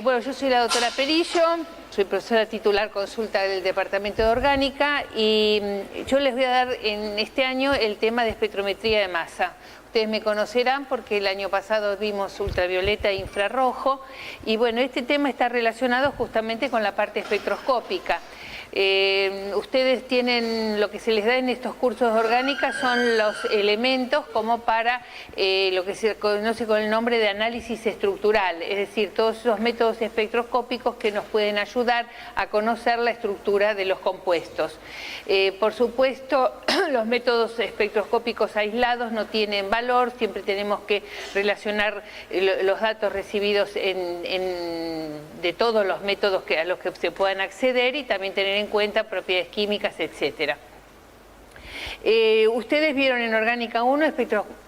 Bueno, yo soy la doctora Perillo, soy profesora titular consulta del Departamento de Orgánica y yo les voy a dar en este año el tema de espectrometría de masa. Ustedes me conocerán porque el año pasado vimos ultravioleta e infrarrojo y bueno, este tema está relacionado justamente con la parte espectroscópica. Ustedes tienen, lo que se les da en estos cursos de orgánica son los elementos como para lo que se conoce con el nombre de análisis estructural, es decir, todos esos métodos espectroscópicos que nos pueden ayudar a conocer la estructura de los compuestos. Por supuesto, los métodos espectroscópicos aislados no tienen valor, siempre tenemos que relacionar los datos recibidos de todos los métodos a los que se puedan acceder y también tener en cuenta propiedades químicas, etc. Ustedes vieron en Orgánica 1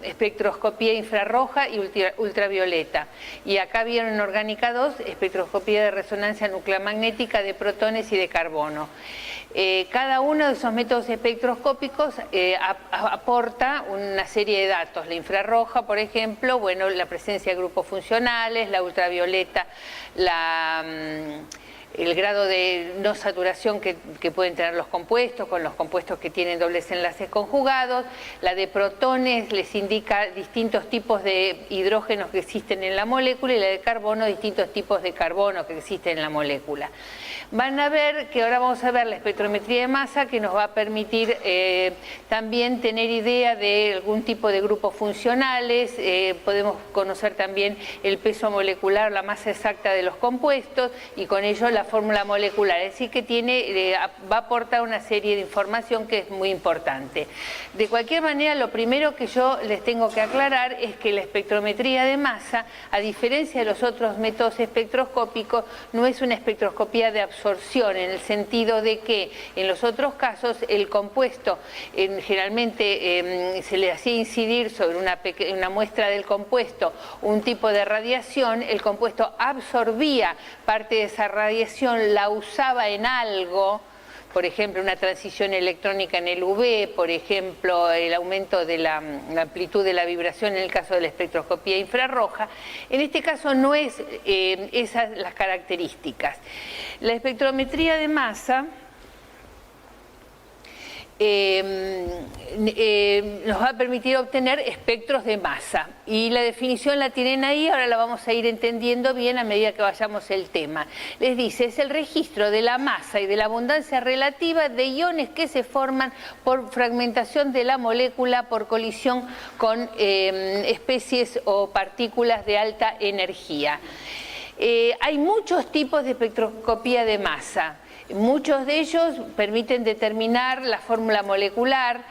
espectroscopía infrarroja y ultravioleta. Y acá vieron en Orgánica 2 espectroscopía de resonancia nucleomagnética de protones y de carbono. Cada uno de esos métodos espectroscópicos aporta una serie de datos. La infrarroja, por ejemplo, bueno, la presencia de grupos funcionales, la ultravioleta, el grado de no saturación que pueden tener los compuestos, con los compuestos que tienen dobles enlaces conjugados. La de protones les indica distintos tipos de hidrógenos que existen en la molécula y la de carbono, distintos tipos de carbono que existen en la molécula. Van a ver que ahora vamos a ver la espectrometría de masa que nos va a permitir también tener idea de algún tipo de grupos funcionales, podemos conocer también el peso molecular, la masa exacta de los compuestos y con ello la fórmula molecular, es decir que va a aportar una serie de información que es muy importante. De cualquier manera, lo primero que yo les tengo que aclarar es que la espectrometría de masa, a diferencia de los otros métodos espectroscópicos, no es una espectroscopía de absorción, en el sentido de que en los otros casos el compuesto generalmente se le hacía incidir sobre una muestra del compuesto un tipo de radiación, el compuesto absorbía parte de esa radiación, la usaba en algo, por ejemplo, una transición electrónica en el UV, por ejemplo, el aumento de la amplitud de la vibración en el caso de la espectroscopía infrarroja. En este caso no es esas las características. La espectrometría de masa nos va a permitir obtener espectros de masa y la definición la tienen ahí, ahora la vamos a ir entendiendo bien a medida que vayamos el tema. Les dice, es el registro de la masa y de la abundancia relativa de iones que se forman por fragmentación de la molécula por colisión con especies o partículas de alta energía. Hay muchos tipos de espectroscopía de masa. Muchos de ellos permiten determinar la fórmula molecular,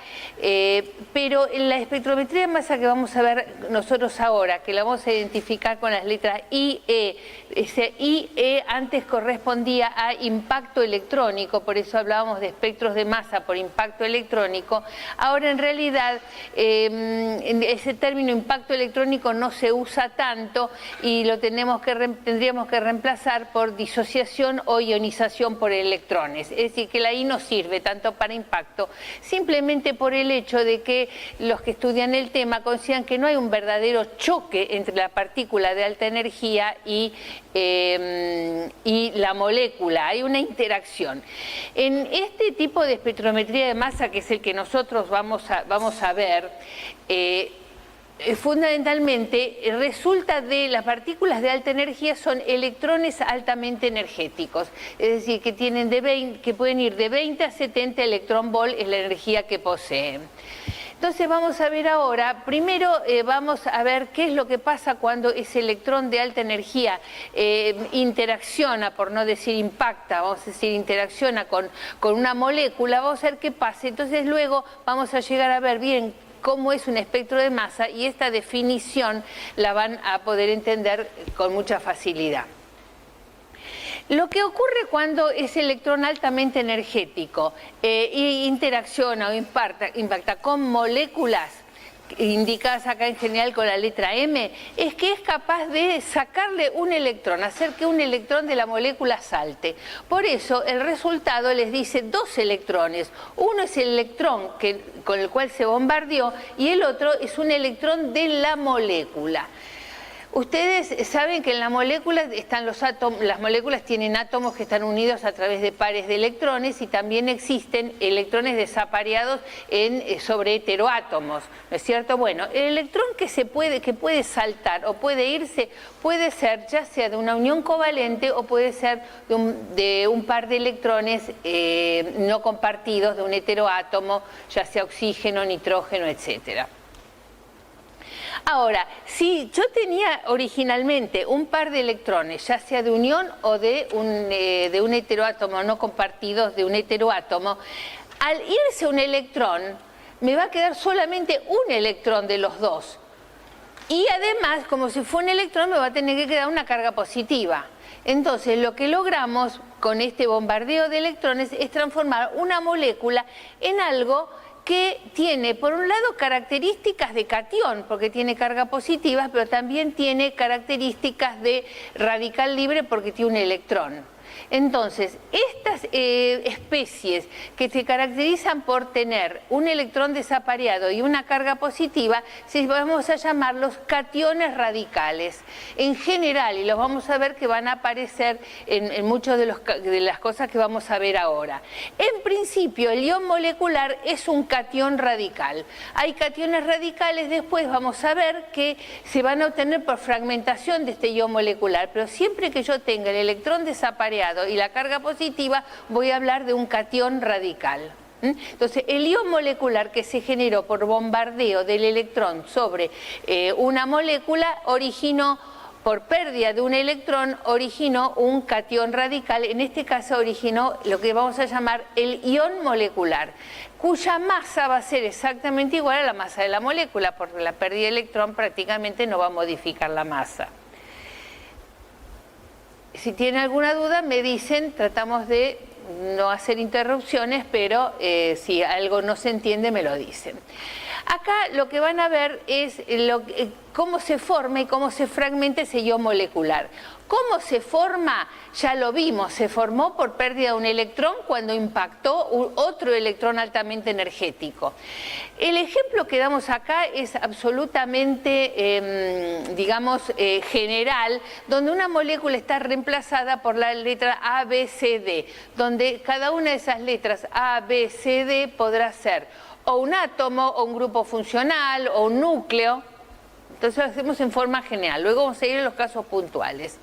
pero en la espectrometría de masa que vamos a ver nosotros ahora, que la vamos a identificar con las letras IE, ese IE antes correspondía a impacto electrónico, por eso hablábamos de espectros de masa por impacto electrónico. Ahora en realidad ese término impacto electrónico no se usa tanto y lo tendríamos que reemplazar por disociación o ionización por electrones, es decir, que la I no sirve tanto para impacto, simplemente por el hecho de que los que estudian el tema consideran que no hay un verdadero choque entre la partícula de alta energía y la molécula, hay una interacción. En este tipo de espectrometría de masa, que es el que nosotros vamos a ver, fundamentalmente resulta de las partículas de alta energía son electrones altamente energéticos, es decir, que pueden ir de 20 a 70 electrón-volt, es la energía que poseen. Entonces vamos a ver ahora, primero vamos a ver qué es lo que pasa cuando ese electrón de alta energía interacciona, por no decir impacta, vamos a decir interacciona con una molécula, vamos a ver qué pasa. Entonces luego vamos a llegar a ver bien cómo es un espectro de masa y esta definición la van a poder entender con mucha facilidad. Lo que ocurre cuando ese electrón altamente energético interacciona o impacta con moléculas indicadas acá en general con la letra M, es que es capaz de sacarle un electrón, hacer que un electrón de la molécula salte. Por eso el resultado les dice dos electrones. Uno es el electrón con el cual se bombardeó y el otro es un electrón de la molécula. Ustedes saben que en la molécula están los átomos, las moléculas tienen átomos que están unidos a través de pares de electrones y también existen electrones desapareados sobre heteroátomos, ¿no es cierto? Bueno, el electrón que puede saltar o puede irse puede ser ya sea de una unión covalente o puede ser de un par de electrones no compartidos de un heteroátomo, ya sea oxígeno, nitrógeno, etcétera. Ahora, si yo tenía originalmente un par de electrones, ya sea de unión o de un heteroátomo no compartidos de un heteroátomo, al irse un electrón, me va a quedar solamente un electrón de los dos. Y además, como si fue un electrón, me va a tener que quedar una carga positiva. Entonces, lo que logramos con este bombardeo de electrones es transformar una molécula en algo que tiene, por un lado, características de catión, porque tiene carga positiva, pero también tiene características de radical libre porque tiene un electrón. Entonces, estas especies que se caracterizan por tener un electrón desapareado y una carga positiva, vamos a llamarlos cationes radicales. En general, y los vamos a ver que van a aparecer en muchas de las cosas que vamos a ver ahora. En principio, el ion molecular es un catión radical. Hay cationes radicales, después vamos a ver que se van a obtener por fragmentación de este ion molecular, pero siempre que yo tenga el electrón desapareado y la carga positiva, voy a hablar de un catión radical. Entonces, el ion molecular que se generó por bombardeo del electrón sobre una molécula originó, por pérdida de un electrón, originó un catión radical. En este caso originó lo que vamos a llamar el ion molecular, cuya masa va a ser exactamente igual a la masa de la molécula, porque la pérdida de electrón prácticamente no va a modificar la masa. Si tienen alguna duda, me dicen, tratamos de no hacer interrupciones, pero si algo no se entiende, me lo dicen. Acá lo que van a ver es cómo se forma y cómo se fragmenta ese ion molecular. ¿Cómo se forma? Ya lo vimos, se formó por pérdida de un electrón cuando impactó otro electrón altamente energético. El ejemplo que damos acá es absolutamente, general, donde una molécula está reemplazada por la letra A, B, C, D, donde cada una de esas letras A, B, C, D podrá ser o un átomo, o un grupo funcional, o un núcleo. Entonces lo hacemos en forma general. Luego vamos a ir a los casos puntuales.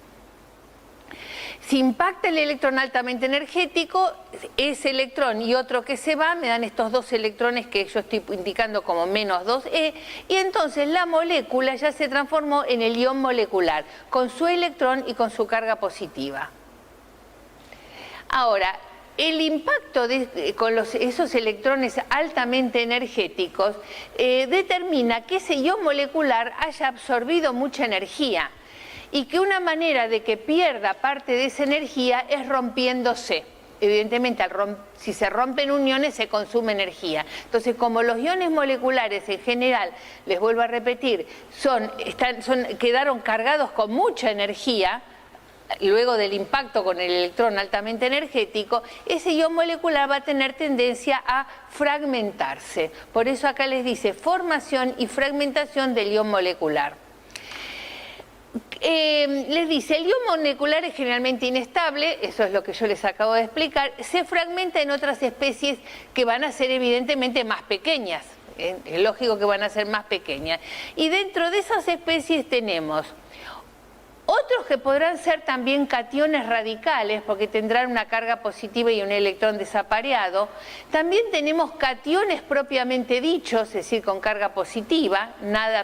Si impacta el electrón altamente energético, ese electrón y otro que se va, me dan estos dos electrones que yo estoy indicando como menos 2e, y entonces la molécula ya se transformó en el ion molecular, con su electrón y con su carga positiva. Ahora, el impacto con esos electrones altamente energéticos determina que ese ion molecular haya absorbido mucha energía y que una manera de que pierda parte de esa energía es rompiéndose. Evidentemente, si se rompen uniones se consume energía. Entonces, como los iones moleculares en general, les vuelvo a repetir, quedaron cargados con mucha energía, luego del impacto con el electrón altamente energético, ese ion molecular va a tener tendencia a fragmentarse. Por eso acá les dice formación y fragmentación del ion molecular. Les dice, el ion molecular es generalmente inestable, eso es lo que yo les acabo de explicar, se fragmenta en otras especies que van a ser evidentemente más pequeñas, es lógico que van a ser más pequeñas. Y dentro de esas especies tenemos otros que podrán ser también cationes radicales, porque tendrán una carga positiva y un electrón desapareado. También tenemos cationes propiamente dichos, es decir, con carga positiva,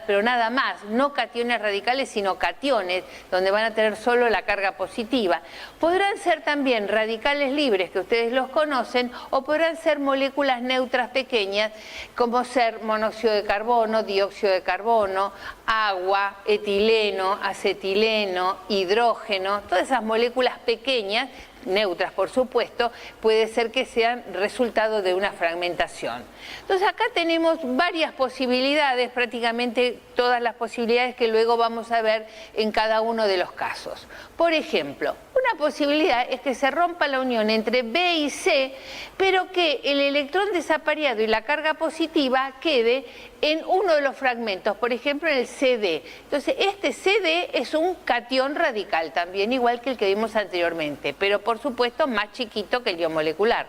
pero nada más, no cationes radicales, sino cationes, donde van a tener solo la carga positiva. Podrán ser también radicales libres, que ustedes los conocen, o podrán ser moléculas neutras pequeñas, como ser monóxido de carbono, dióxido de carbono, agua, etileno, acetileno, hidrógeno, todas esas moléculas pequeñas, neutras por supuesto, puede ser que sean resultado de una fragmentación. Entonces acá tenemos varias posibilidades, prácticamente todas las posibilidades que luego vamos a ver en cada uno de los casos. Por ejemplo, una posibilidad es que se rompa la unión entre B y C, pero que el electrón desapareado y la carga positiva quede en uno de los fragmentos, por ejemplo en el CD. Entonces este CD es un catión radical también, igual que el que vimos anteriormente, pero por supuesto más chiquito que el ion molecular.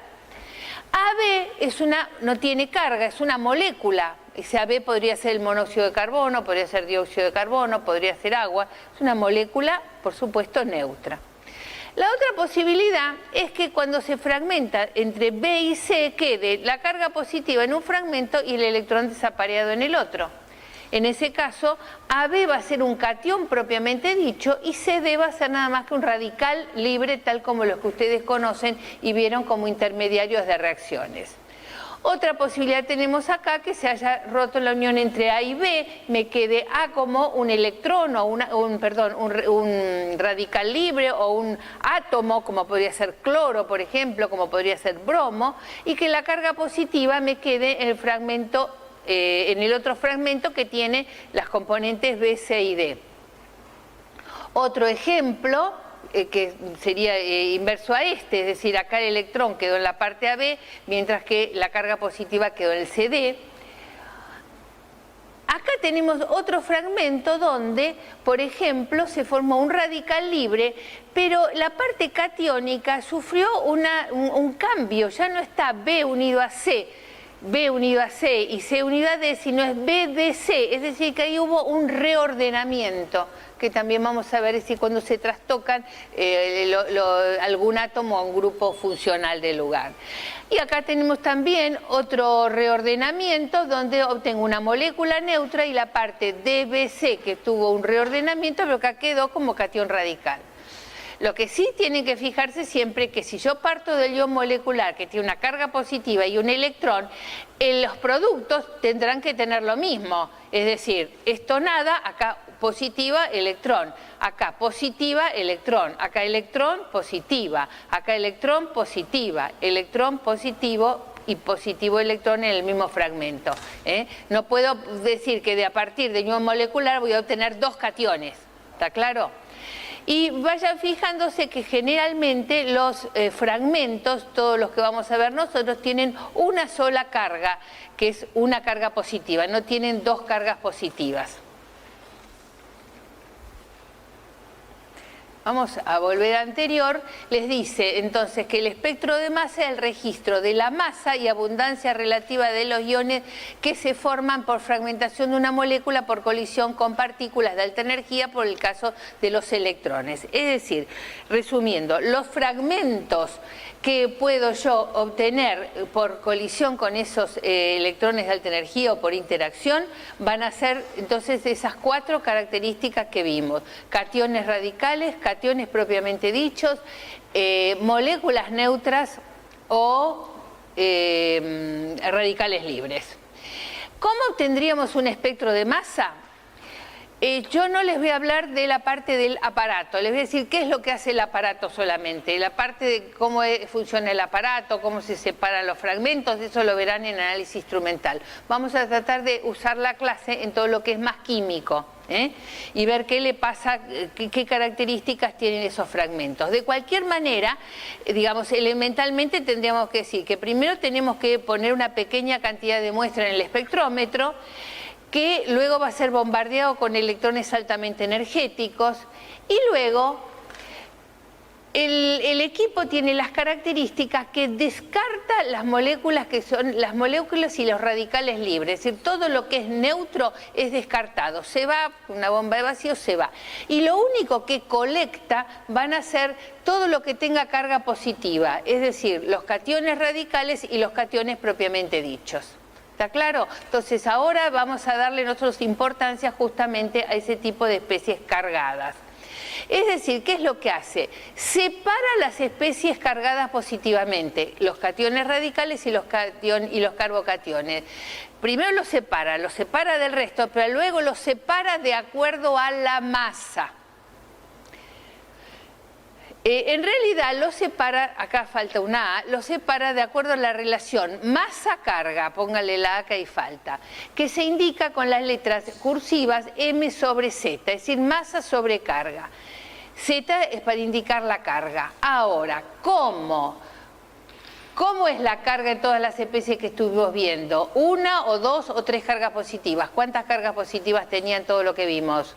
AB no tiene carga, es una molécula. Ese AB podría ser el monóxido de carbono, podría ser dióxido de carbono, podría ser agua. Es una molécula, por supuesto, neutra. La otra posibilidad es que cuando se fragmenta entre B y C quede la carga positiva en un fragmento y el electrón desapareado en el otro. En ese caso, AB va a ser un catión propiamente dicho y CD va a ser nada más que un radical libre, tal como los que ustedes conocen y vieron como intermediarios de reacciones. Otra posibilidad tenemos acá, que se haya roto la unión entre A y B, me quede A como un electrón o un radical libre o un átomo, como podría ser cloro, por ejemplo, como podría ser bromo, y que la carga positiva me quede en el fragmento en el otro fragmento que tiene las componentes B, C y D. Otro ejemplo que sería inverso a este, es decir, acá el electrón quedó en la parte AB, mientras que la carga positiva quedó en el CD. Acá tenemos otro fragmento donde, por ejemplo, se formó un radical libre, pero la parte catiónica sufrió un cambio, ya no está B unido a C, B unido a C y C unido a D, sino es B, D, C, es decir, que ahí hubo un reordenamiento, que también vamos a ver si cuando se trastocan algún átomo o un grupo funcional del lugar. Y acá tenemos también otro reordenamiento donde obtengo una molécula neutra y la parte DBC que tuvo un reordenamiento, pero acá quedó como catión radical. Lo que sí tienen que fijarse siempre que si yo parto del ion molecular que tiene una carga positiva y un electrón, los productos tendrán que tener lo mismo. Es decir, esto nada, acá positiva, electrón, acá positiva, electrón, acá electrón, positiva, acá electrón, positiva, electrón, positivo y positivo electrón en el mismo fragmento. No puedo decir que a partir del ion molecular voy a obtener dos cationes. ¿Está claro? Y vayan fijándose que generalmente los fragmentos, todos los que vamos a ver nosotros, tienen una sola carga, que es una carga positiva, no tienen dos cargas positivas. Vamos a volver al anterior. Les dice entonces que el espectro de masa es el registro de la masa y abundancia relativa de los iones que se forman por fragmentación de una molécula por colisión con partículas de alta energía por el caso de los electrones. Es decir, resumiendo, los fragmentos que puedo yo obtener por colisión con esos electrones de alta energía o por interacción van a ser entonces esas cuatro características que vimos: cationes radicales, cationes propiamente dichos, moléculas neutras o radicales libres. ¿Cómo obtendríamos un espectro de masa? Yo no les voy a hablar de la parte del aparato, les voy a decir qué es lo que hace el aparato solamente. La parte de cómo funciona el aparato, cómo se separan los fragmentos, eso lo verán en análisis instrumental. Vamos a tratar de usar la clase en todo lo que es más químico, y ver qué le pasa, qué características tienen esos fragmentos. De cualquier manera, digamos, elementalmente tendríamos que decir que primero tenemos que poner una pequeña cantidad de muestra en el espectrómetro, que luego va a ser bombardeado con electrones altamente energéticos, y luego el equipo tiene las características que descarta las moléculas que son las moléculas y los radicales libres, es decir, todo lo que es neutro es descartado, se va, una bomba de vacío se va, y lo único que colecta van a ser todo lo que tenga carga positiva, es decir, los cationes radicales y los cationes propiamente dichos. ¿Está claro? Entonces ahora vamos a darle nosotros importancia justamente a ese tipo de especies cargadas. Es decir, ¿qué es lo que hace? Separa las especies cargadas positivamente, los cationes radicales y los carbocationes. Primero los separa del resto, pero luego los separa de acuerdo a la masa. En realidad lo separa, acá falta una A, lo separa de acuerdo a la relación masa-carga, póngale la A que ahí falta, que se indica con las letras cursivas M sobre Z, es decir, masa sobre carga. Z es para indicar la carga. Ahora, ¿cómo es la carga en todas las especies que estuvimos viendo? ¿Una o dos o tres cargas positivas? ¿Cuántas cargas positivas tenían todo lo que vimos?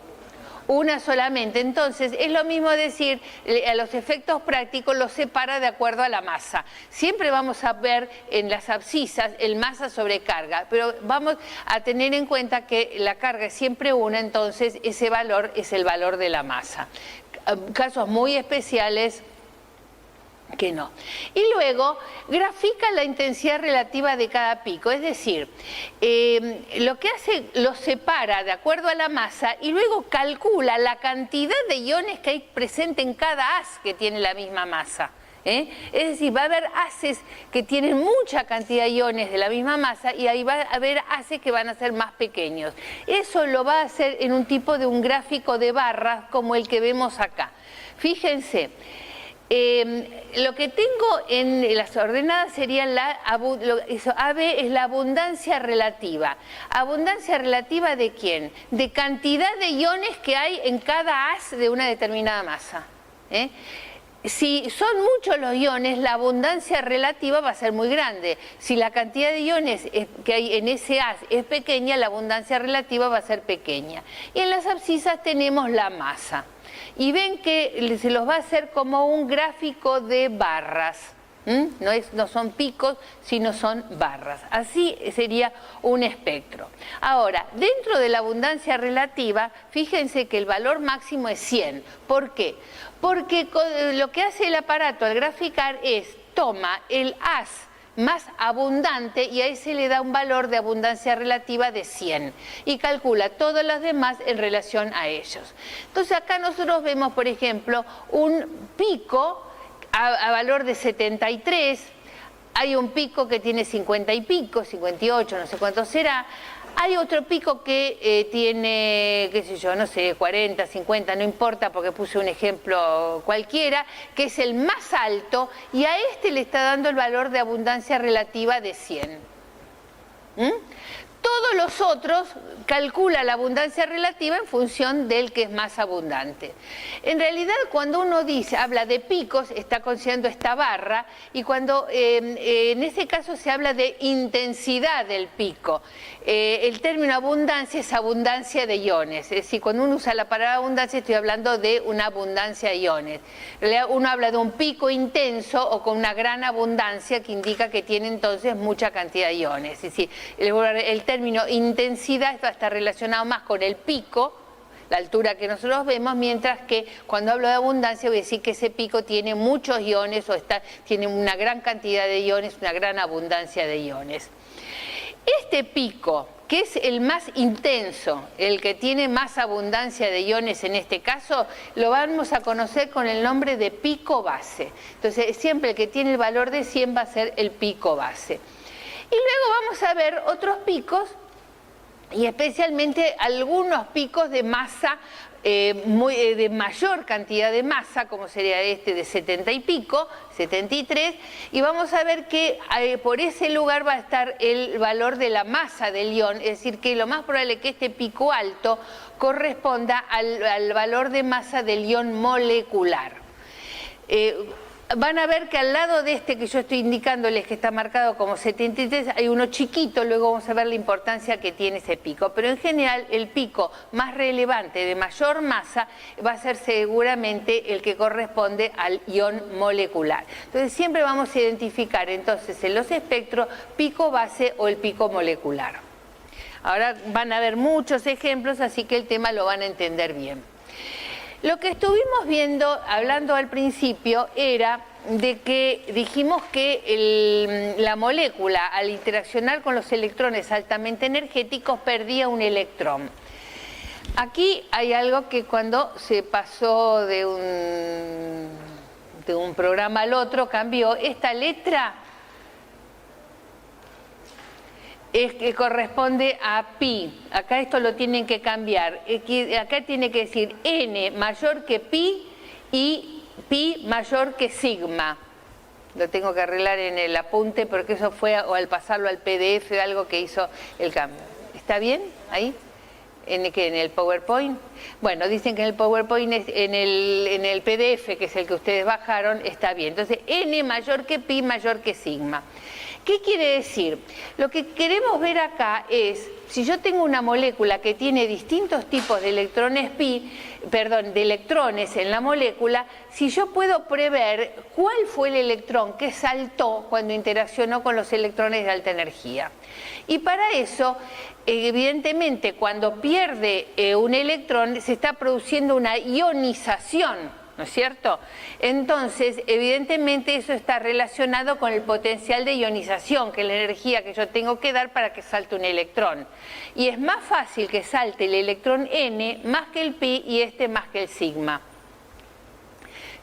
Una solamente. Entonces, es lo mismo decir, a los efectos prácticos los separa de acuerdo a la masa. Siempre vamos a ver en las abscisas el masa sobre carga, pero vamos a tener en cuenta que la carga es siempre una, entonces ese valor es el valor de la masa. Casos muy especiales que no. Y luego grafica la intensidad relativa de cada pico, es decir, lo que hace, lo separa de acuerdo a la masa y luego calcula la cantidad de iones que hay presente en cada haz que tiene la misma masa. Es decir, va a haber haces que tienen mucha cantidad de iones de la misma masa y ahí va a haber haces que van a ser más pequeños. Eso lo va a hacer en un tipo de un gráfico de barras como el que vemos acá. Fíjense. Lo que tengo en las ordenadas sería AB es la abundancia relativa. ¿Abundancia relativa de quién? De cantidad de iones que hay en cada haz de una determinada masa. Si son muchos los iones, la abundancia relativa va a ser muy grande. Si la cantidad de iones que hay en ese haz es pequeña, la abundancia relativa va a ser pequeña. Y en las abscisas tenemos la masa. Y ven que se los va a hacer como un gráfico de barras. No son picos, sino son barras. Así sería un espectro. Ahora, dentro de la abundancia relativa, fíjense que el valor máximo es 100. ¿Por qué? Porque lo que hace el aparato al graficar es, toma el haz más abundante y a ese le da un valor de abundancia relativa de 100 y calcula todos los demás en relación a ellos. Entonces acá nosotros vemos, por ejemplo, un pico a valor de 73, hay un pico que tiene 50 y pico, 58, no sé cuánto será. Hay otro pico que tiene, qué sé yo, no sé, 40, 50, no importa porque puse un ejemplo cualquiera, que es el más alto y a este le está dando el valor de abundancia relativa de 100. Todos los otros calcula la abundancia relativa en función del que es más abundante. En realidad, cuando uno habla de picos, está considerando esta barra, y cuando en ese caso se habla de intensidad del pico. El término abundancia es abundancia de iones, es decir, cuando uno usa la palabra abundancia estoy hablando de una abundancia de iones. En realidad, uno habla de un pico intenso o con una gran abundancia que indica que tiene entonces mucha cantidad de iones. Es decir, el término intensidad está relacionado más con el pico, la altura que nosotros vemos, mientras que cuando hablo de abundancia voy a decir que ese pico tiene muchos iones o tiene una gran cantidad de iones, una gran abundancia de iones. Este pico, que es el más intenso, el que tiene más abundancia de iones en este caso, lo vamos a conocer con el nombre de pico base. Entonces, siempre el que tiene el valor de 100 va a ser el pico base. Y luego vamos a ver otros picos, y especialmente algunos picos de masa, de mayor cantidad de masa, como sería este de 70 y pico, 73, y vamos a ver que por ese lugar va a estar el valor de la masa del ion, es decir, que lo más probable es que este pico alto corresponda al valor de masa del ion molecular. Van a ver que al lado de este que yo estoy indicándoles que está marcado como 73 hay uno chiquito, luego vamos a ver la importancia que tiene ese pico, pero en general el pico más relevante de mayor masa va a ser seguramente el que corresponde al ion molecular. Entonces siempre vamos a identificar entonces en los espectros pico base o el pico molecular. Ahora van a ver muchos ejemplos, así que el tema lo van a entender bien. Lo que estuvimos viendo, hablando al principio, era de que dijimos que la molécula, al interaccionar con los electrones altamente energéticos, perdía un electrón. Aquí hay algo que cuando se pasó de un programa al otro, cambió. Esta letra es que corresponde a pi. Acá esto lo tienen que cambiar. Acá tiene que decir n mayor que pi y pi mayor que sigma. Lo tengo que arreglar en el apunte porque eso fue, o al pasarlo al PDF, algo que hizo el cambio. ¿Está bien ahí? ¿En el PowerPoint? Bueno, dicen que en el PowerPoint, en el PDF, que es el que ustedes bajaron, está bien. Entonces, n mayor que pi mayor que sigma. ¿Qué quiere decir? Lo que queremos ver acá es, si yo tengo una molécula que tiene distintos tipos de electrones de electrones en la molécula, si yo puedo prever cuál fue el electrón que saltó cuando interaccionó con los electrones de alta energía. Y para eso, evidentemente, cuando pierde un electrón, se está produciendo una ionización, ¿no es cierto? Entonces, evidentemente eso está relacionado con el potencial de ionización, que es la energía que yo tengo que dar para que salte un electrón. Y es más fácil que salte el electrón n más que el pi y este más que el sigma.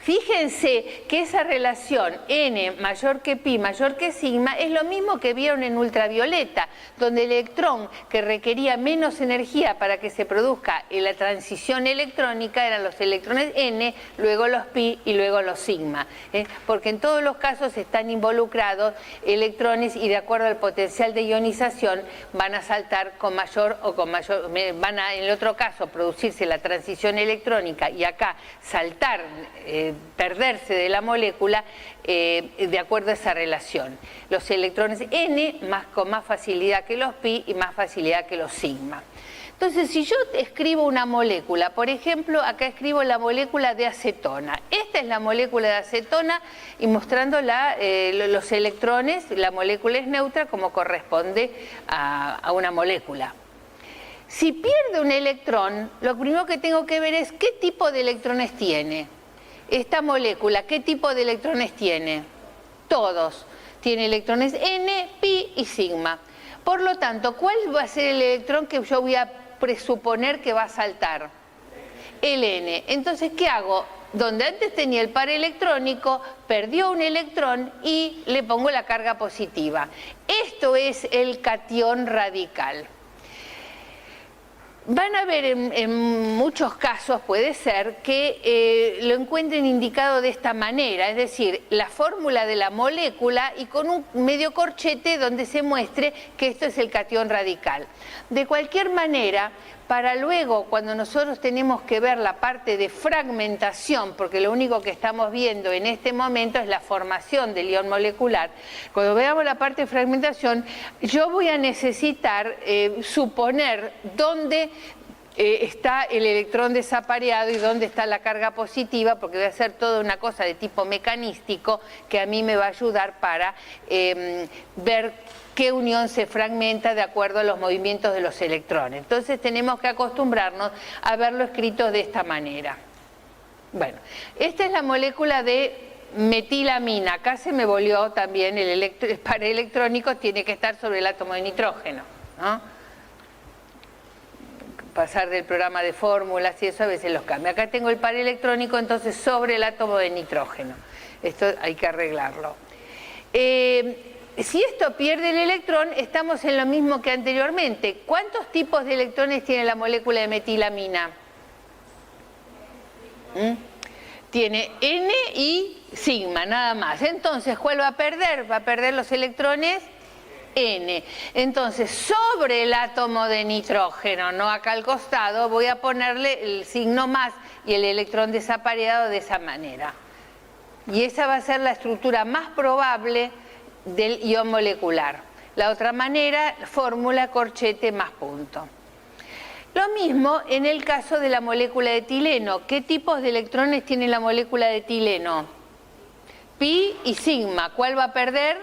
Fíjense que esa relación n mayor que pi mayor que sigma es lo mismo que vieron en ultravioleta, donde el electrón que requería menos energía para que se produzca la transición electrónica eran los electrones n, luego los pi y luego los sigma. Porque en todos los casos están involucrados electrones y de acuerdo al potencial de ionización van a saltar con mayor o con mayor, van a en el otro caso producirse la transición electrónica y acá saltar, perderse de la molécula de acuerdo a esa relación. Los electrones n con más facilidad que los pi y más facilidad que los sigma. Entonces, si yo escribo una molécula, por ejemplo, acá escribo la molécula de acetona. Esta es la molécula de acetona y mostrando los electrones, la molécula es neutra como corresponde a una molécula. Si pierde un electrón, lo primero que tengo que ver es qué tipo de electrones tiene. Esta molécula, ¿qué tipo de electrones tiene? Todos. Tiene electrones n, pi y sigma. Por lo tanto, ¿cuál va a ser el electrón que yo voy a presuponer que va a saltar? El n. Entonces, ¿qué hago? Donde antes tenía el par electrónico, perdió un electrón y le pongo la carga positiva. Esto es el catión radical. Van a ver en muchos casos, puede ser, que lo encuentren indicado de esta manera, es decir, la fórmula de la molécula y con un medio corchete donde se muestre que esto es el catión radical. De cualquier manera, para luego, cuando nosotros tenemos que ver la parte de fragmentación, porque lo único que estamos viendo en este momento es la formación del ion molecular, cuando veamos la parte de fragmentación, yo voy a necesitar suponer dónde está el electrón desapareado y dónde está la carga positiva, porque voy a hacer toda una cosa de tipo mecanístico que a mí me va a ayudar para ver qué unión se fragmenta de acuerdo a los movimientos de los electrones. Entonces tenemos que acostumbrarnos a verlo escrito de esta manera. Bueno, esta es la molécula de metilamina. Acá se me volvió también el par electrónico, tiene que estar sobre el átomo de nitrógeno, ¿no? Pasar del programa de fórmulas y eso a veces los cambia. Acá tengo el par electrónico, entonces sobre el átomo de nitrógeno. Esto hay que arreglarlo. Si esto pierde el electrón, estamos en lo mismo que anteriormente. ¿Cuántos tipos de electrones tiene la molécula de metilamina? Tiene n y sigma, nada más. Entonces, ¿cuál va a perder? Va a perder los electrones n. Entonces, sobre el átomo de nitrógeno, no acá al costado, voy a ponerle el signo más y el electrón desapareado de esa manera. Y esa va a ser la estructura más probable del ion molecular. La otra manera, fórmula corchete más punto. Lo mismo en el caso de la molécula de etileno. ¿Qué tipos de electrones tiene la molécula de etileno? Pi y sigma. ¿Cuál va a perder?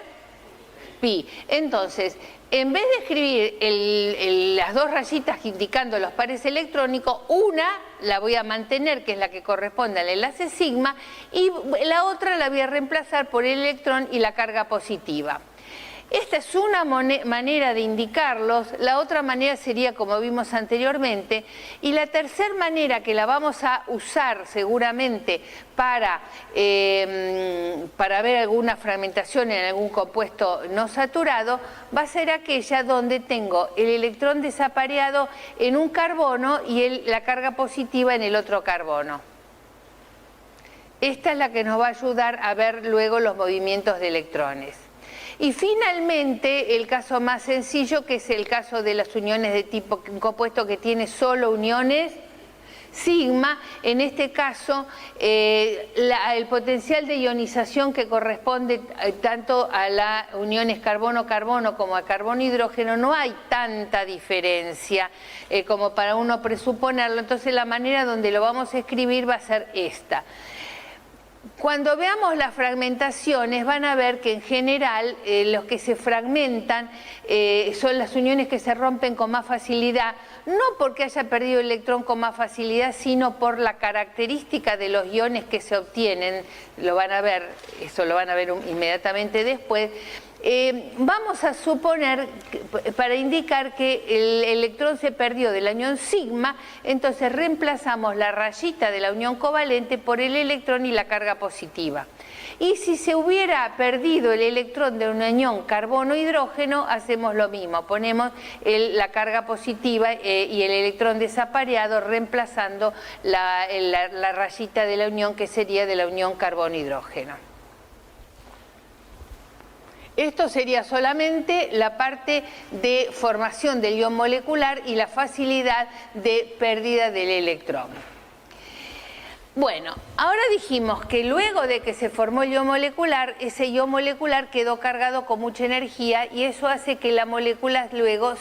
Pi. Entonces, en vez de escribir las dos rayitas indicando los pares electrónicos, una la voy a mantener, que es la que corresponde al enlace sigma, y la otra la voy a reemplazar por el electrón y la carga positiva. Esta es una manera de indicarlos, la otra manera sería como vimos anteriormente, y la tercera manera que la vamos a usar seguramente para ver alguna fragmentación en algún compuesto no saturado, va a ser aquella donde tengo el electrón desapareado en un carbono y la carga positiva en el otro carbono. Esta es la que nos va a ayudar a ver luego los movimientos de electrones. Y finalmente, el caso más sencillo, que es el caso de las uniones de tipo compuesto que tiene solo uniones sigma. En este caso, el potencial de ionización que corresponde tanto a las uniones carbono-carbono como a carbono-hidrógeno, no hay tanta diferencia como para uno presuponerlo. Entonces, la manera donde lo vamos a escribir va a ser esta. Cuando veamos las fragmentaciones van a ver que en general los que se fragmentan son las uniones que se rompen con más facilidad, no porque haya perdido el electrón con más facilidad, sino por la característica de los iones que se obtienen. Lo van a ver, eso lo van a ver inmediatamente después. Vamos a suponer, para indicar que el electrón se perdió de la unión sigma, entonces reemplazamos la rayita de la unión covalente por el electrón y la carga positiva. Y si se hubiera perdido el electrón de una unión carbono-hidrógeno, hacemos lo mismo, ponemos la carga positiva y el electrón desapareado reemplazando la rayita de la unión que sería de la unión carbono-hidrógeno. Esto sería solamente la parte de formación del ion molecular y la facilidad de pérdida del electrón. Bueno, ahora dijimos que luego de que se formó el ion molecular, ese ion molecular quedó cargado con mucha energía y eso hace que la molécula luego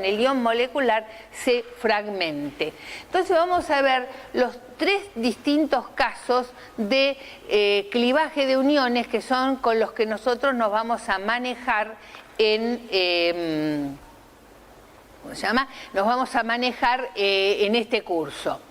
el ion molecular se fragmente. Entonces vamos a ver los tres distintos casos de clivaje de uniones que son con los que nosotros nos vamos a manejar en nos vamos a manejar en este curso.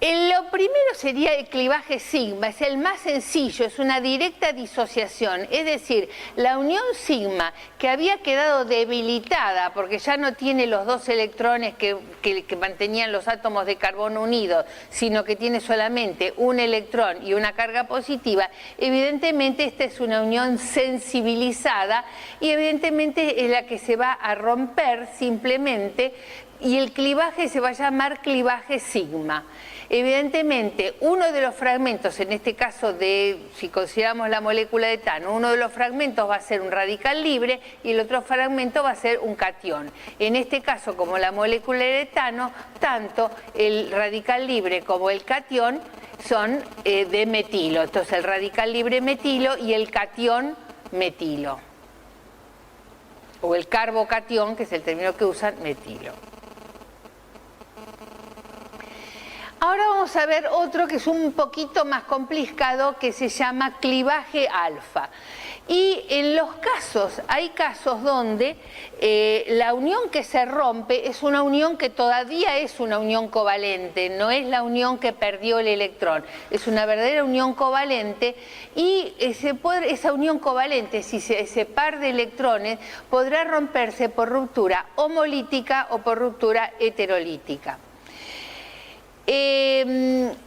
Lo primero sería el clivaje sigma, es el más sencillo, es una directa disociación, es decir, la unión sigma que había quedado debilitada porque ya no tiene los dos electrones que mantenían los átomos de carbono unidos, sino que tiene solamente un electrón y una carga positiva, evidentemente esta es una unión sensibilizada y evidentemente es la que se va a romper simplemente y el clivaje se va a llamar clivaje sigma. Evidentemente, uno de los fragmentos, en este caso si consideramos la molécula de etano, uno de los fragmentos va a ser un radical libre y el otro fragmento va a ser un catión. En este caso, como la molécula de etano, tanto el radical libre como el catión son de metilo. Entonces, el radical libre metilo y el catión metilo. O el carbocatión, que es el término que usan, metilo. Ahora vamos a ver otro que es un poquito más complicado, que se llama clivaje alfa. Y en los casos, hay casos donde la unión que se rompe es una unión que todavía es una unión covalente, no es la unión que perdió el electrón, es una verdadera unión covalente y esa unión covalente, si ese par de electrones, podrá romperse por ruptura homolítica o por ruptura heterolítica. El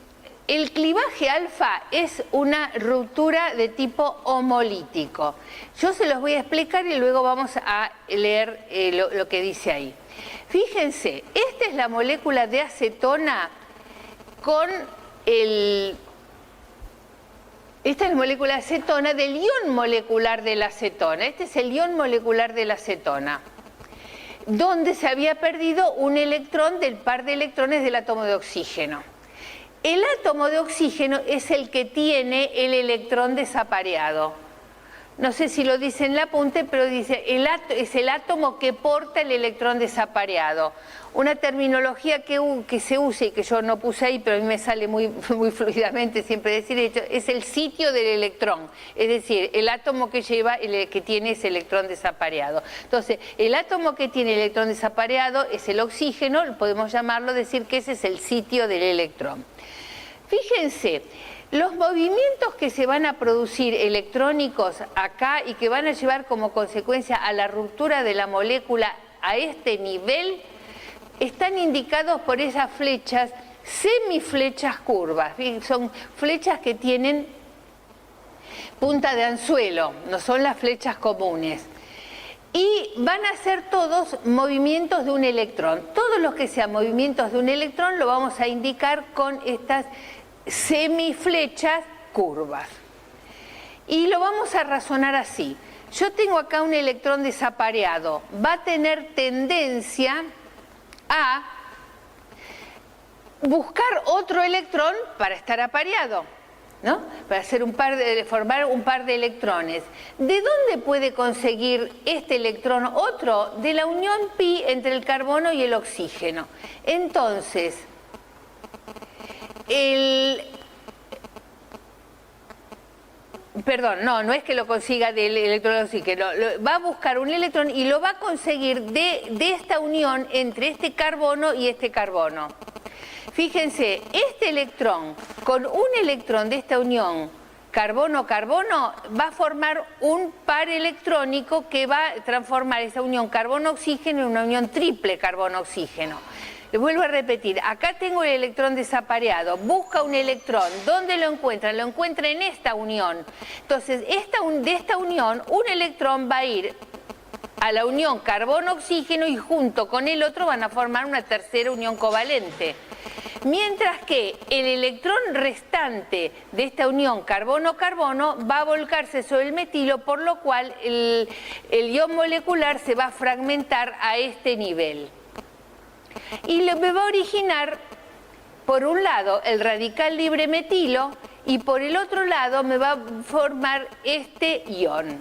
clivaje alfa es una ruptura de tipo homolítico. Yo se los voy a explicar y luego vamos a leer lo que dice ahí. Fíjense, esta es la molécula de acetona con esta es la molécula de acetona del ion molecular de la acetona. Este es el ion molecular de la acetona, donde se había perdido un electrón del par de electrones del átomo de oxígeno. El átomo de oxígeno es el que tiene el electrón desapareado. No sé si lo dice en el apunte, pero dice es el átomo que porta el electrón desapareado. Una terminología que se usa y que yo no puse ahí, pero a mí me sale muy fluidamente siempre decir esto, es el sitio del electrón. Es decir, el átomo que tiene ese electrón desapareado. Entonces, el átomo que tiene el electrón desapareado es el oxígeno, podemos decir que ese es el sitio del electrón. Fíjense, los movimientos que se van a producir electrónicos acá y que van a llevar como consecuencia a la ruptura de la molécula a este nivel están indicados por esas flechas, semiflechas curvas. Son flechas que tienen punta de anzuelo, no son las flechas comunes. Y van a ser todos movimientos de un electrón. Todos los que sean movimientos de un electrón lo vamos a indicar con estas semiflechas curvas. Y lo vamos a razonar así. Yo tengo acá un electrón desapareado. Va a tener tendencia a buscar otro electrón para estar apareado, ¿no? Para hacer formar un par de electrones. ¿De dónde puede conseguir este electrón otro? De la unión pi entre el carbono y el oxígeno. Entonces, no es que lo consiga del electrón del oxígeno, va a buscar un electrón y lo va a conseguir de esta unión entre este carbono y este carbono. Fíjense, este electrón con un electrón de esta unión carbono-carbono va a formar un par electrónico que va a transformar esa unión carbono-oxígeno en una unión triple carbono-oxígeno. Les vuelvo a repetir, acá tengo el electrón desapareado, busca un electrón, ¿dónde lo encuentra? Lo encuentra en esta unión. Entonces, de esta unión, un electrón va a ir a la unión carbono-oxígeno y junto con el otro van a formar una tercera unión covalente. Mientras que el electrón restante de esta unión carbono-carbono va a volcarse sobre el metilo, por lo cual el ion molecular se va a fragmentar a este nivel. Y me va a originar, por un lado, el radical libre metilo y por el otro lado me va a formar este ion.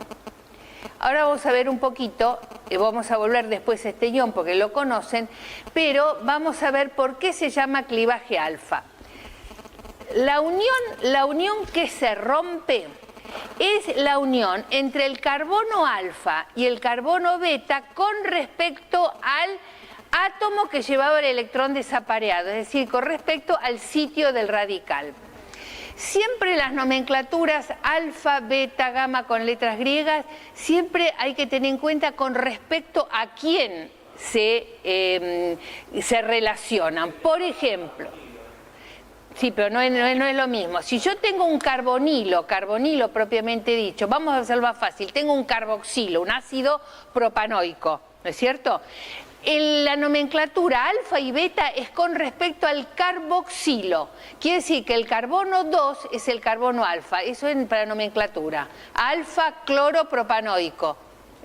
Ahora vamos a ver un poquito, vamos a volver después a este ion porque lo conocen, pero vamos a ver por qué se llama clivaje alfa. La unión que se rompe es la unión entre el carbono alfa y el carbono beta con respecto al átomo que llevaba el electrón desapareado, es decir, con respecto al sitio del radical. Siempre las nomenclaturas alfa, beta, gamma con letras griegas, siempre hay que tener en cuenta con respecto a quién se relacionan. Por ejemplo, sí, pero no es lo mismo. Si yo tengo un carbonilo propiamente dicho, vamos a hacerlo más fácil, tengo un carboxilo, un ácido propanoico, ¿no es cierto? La nomenclatura alfa y beta es con respecto al carboxilo. Quiere decir que el carbono 2 es el carbono alfa. Eso es para nomenclatura. Alfa cloropropanoico.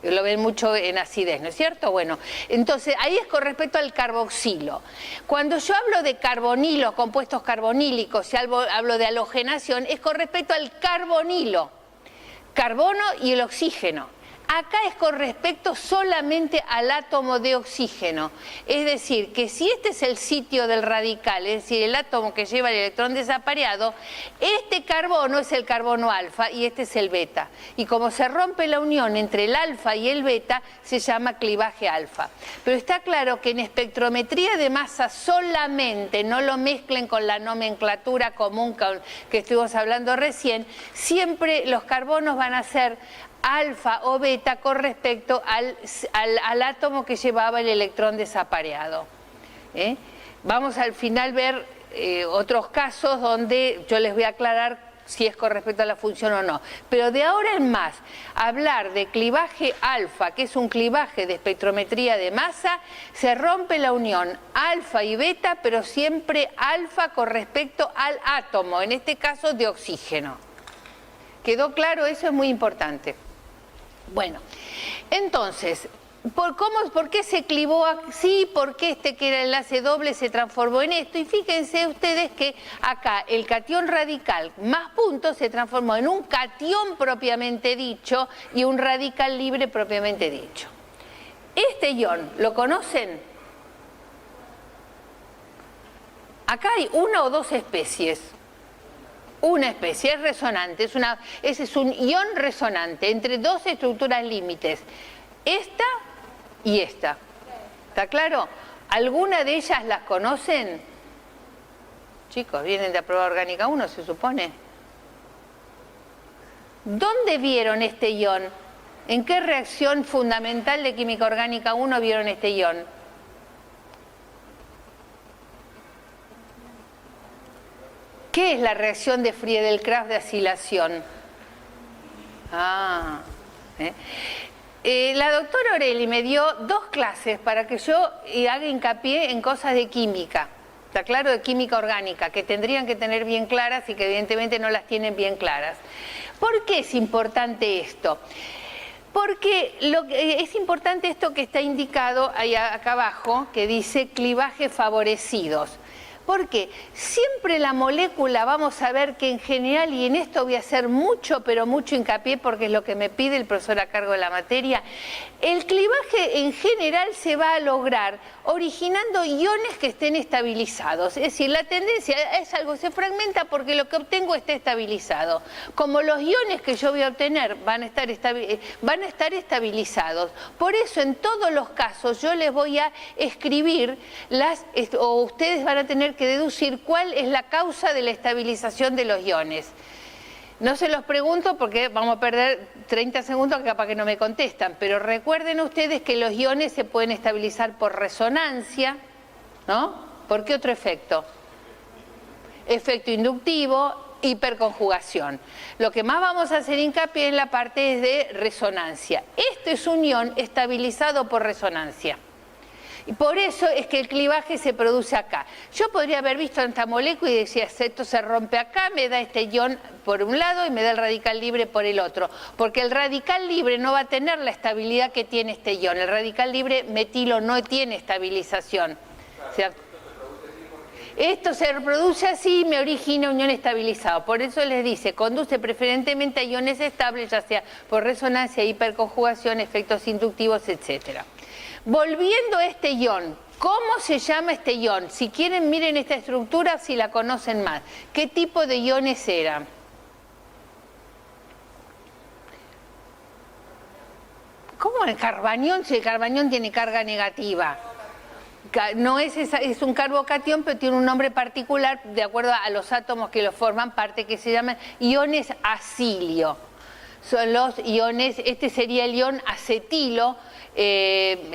Lo ven mucho en acidez, ¿no es cierto? Bueno, entonces ahí es con respecto al carboxilo. Cuando yo hablo de carbonilos, compuestos carbonílicos, si hablo de halogenación, es con respecto al carbonilo, carbono y el oxígeno. Acá es con respecto solamente al átomo de oxígeno. Es decir, que si este es el sitio del radical, es decir, el átomo que lleva el electrón desapareado, este carbono es el carbono alfa y este es el beta. Y como se rompe la unión entre el alfa y el beta, se llama clivaje alfa. Pero está claro que en espectrometría de masa solamente, no lo mezclen con la nomenclatura común que estuvimos hablando recién, siempre los carbonos van a ser alfa o beta con respecto al átomo que llevaba el electrón desapareado. Vamos al final ver otros casos donde yo les voy a aclarar si es con respecto a la función o no. Pero de ahora en más, hablar de clivaje alfa, que es un clivaje de espectrometría de masa, se rompe la unión alfa y beta, pero siempre alfa con respecto al átomo, en este caso de oxígeno. ¿Quedó claro? Eso es muy importante. Bueno, entonces, ¿por qué se clivó así? ¿Por qué este que era el enlace doble se transformó en esto? Y fíjense ustedes que acá el catión radical más puntos se transformó en un catión propiamente dicho y un radical libre propiamente dicho. Este ion, ¿lo conocen? Acá hay una o dos especies. Una especie, es resonante, ese es un ion resonante entre dos estructuras límites, esta y esta. ¿Está claro? ¿Alguna de ellas las conocen? Chicos, vienen de la prueba orgánica 1, se supone. ¿Dónde vieron este ion? ¿En qué reacción fundamental de química orgánica 1 vieron este ion? ¿Qué es la reacción de Friedel-Crafts de acilación? La doctora Orelli me dio 2 clases para que yo haga hincapié en cosas de química. ¿Está claro? De química orgánica, que tendrían que tener bien claras y que evidentemente no las tienen bien claras. ¿Por qué es importante esto? Porque es importante esto que está indicado ahí acá abajo, que dice clivajes favorecidos. Porque siempre la molécula, vamos a ver que en general, y en esto voy a hacer mucho, pero mucho hincapié porque es lo que me pide el profesor a cargo de la materia, el clivaje en general se va a lograr originando iones que estén estabilizados. Es decir, la tendencia es algo, se fragmenta porque lo que obtengo está estabilizado. Como los iones que yo voy a obtener van a estar estabilizados. Por eso en todos los casos yo les voy a escribir o ustedes van a tener que deducir cuál es la causa de la estabilización de los iones. No se los pregunto porque vamos a perder 30 segundos que capaz que no me contestan, pero recuerden ustedes que los iones se pueden estabilizar por resonancia, ¿no? ¿Por qué otro efecto? Efecto inductivo, hiperconjugación. Lo que más vamos a hacer hincapié en la parte es de resonancia. Este es un ion estabilizado por resonancia. Y por eso es que el clivaje se produce acá. Yo podría haber visto esta molécula y decía, esto se rompe acá, me da este ion por un lado y me da el radical libre por el otro. Porque el radical libre no va a tener la estabilidad que tiene este ion. El radical libre metilo no tiene estabilización. O sea, esto se reproduce así y me origina un ion estabilizado. Por eso les dice, conduce preferentemente a iones estables, ya sea por resonancia, hiperconjugación, efectos inductivos, etcétera. Volviendo a este ion, ¿cómo se llama este ion? Si quieren, miren esta estructura si la conocen más. ¿Qué tipo de iones eran? ¿Cómo el carbanión? Si el carbanión tiene carga negativa. No es un carbocatión, pero tiene un nombre particular de acuerdo a los átomos que lo forman parte, que se llaman iones acilio. Son los iones, este sería el ion acetilo, el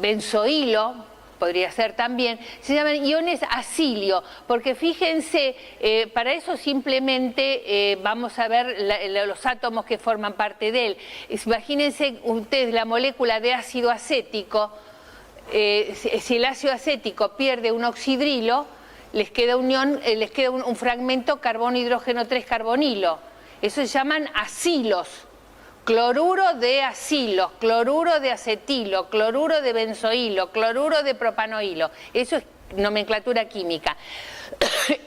benzoilo, podría ser también, se llaman iones acilio, porque fíjense, para eso simplemente vamos a ver los átomos que forman parte de él. Imagínense ustedes la molécula de ácido acético, si el ácido acético pierde un oxidrilo, les queda un ion, les queda un fragmento carbono-hidrógeno 3 carbonilo. Eso se llaman acilos. Cloruro de acilo, cloruro de acetilo, cloruro de benzoilo, cloruro de propanoilo. Eso es nomenclatura química.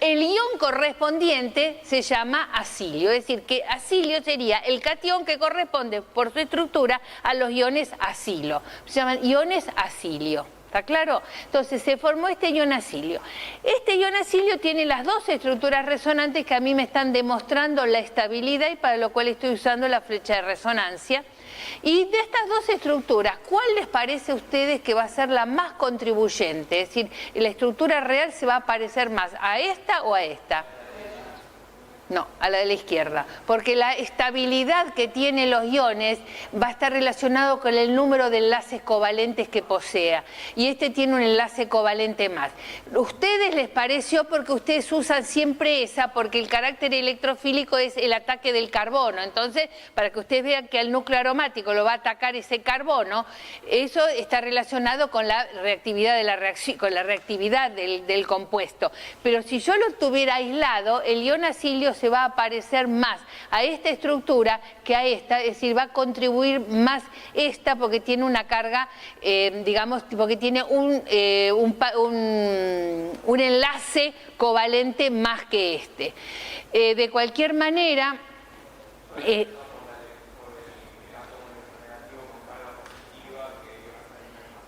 El ion correspondiente se llama acilio, es decir, que acilio sería el catión que corresponde por su estructura a los iones acilo. Se llaman iones acilio. ¿Está claro? Entonces se formó este ion acilio. Este ion acilio tiene las dos estructuras resonantes que a mí me están demostrando la estabilidad y para lo cual estoy usando la flecha de resonancia. Y de estas dos estructuras, ¿cuál les parece a ustedes que va a ser la más contribuyente? Es decir, la estructura real se va a parecer más a esta o a esta. No, a la de la izquierda, porque la estabilidad que tienen los iones va a estar relacionado con el número de enlaces covalentes que posea, y este tiene un enlace covalente más. ¿Ustedes les pareció porque ustedes usan siempre esa, porque el carácter electrofílico es el ataque del carbono? Entonces, para que ustedes vean que al núcleo aromático lo va a atacar ese carbono, eso está relacionado con la reactividad de la reacción, con la reactividad del compuesto. Pero si yo lo tuviera aislado, el ion acilio se va a parecer más a esta estructura que a esta, es decir, va a contribuir más esta porque tiene una carga, digamos, porque tiene un enlace covalente más que este. De cualquier manera,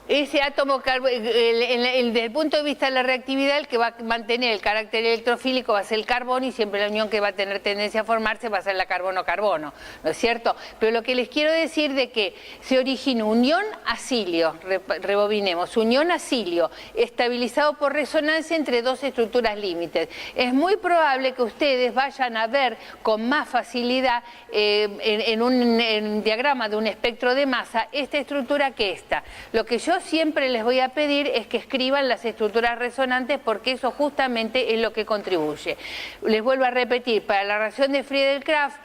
ese átomo, desde el punto de vista de la reactividad, el que va a mantener el carácter electrofílico va a ser el carbono y siempre la unión que va a tener tendencia a formarse va a ser la carbono-carbono, ¿no es cierto? Pero lo que les quiero decir de que se origina un ion acilio, rebobinemos, un ion acilio estabilizado por resonancia entre dos estructuras límites. Es muy probable que ustedes vayan a ver con más facilidad en un diagrama de un espectro de masa esta estructura que esta. Lo que yo yo siempre les voy a pedir es que escriban las estructuras resonantes porque eso justamente es lo que contribuye. Les vuelvo a repetir, para la reacción de Friedel-Crafts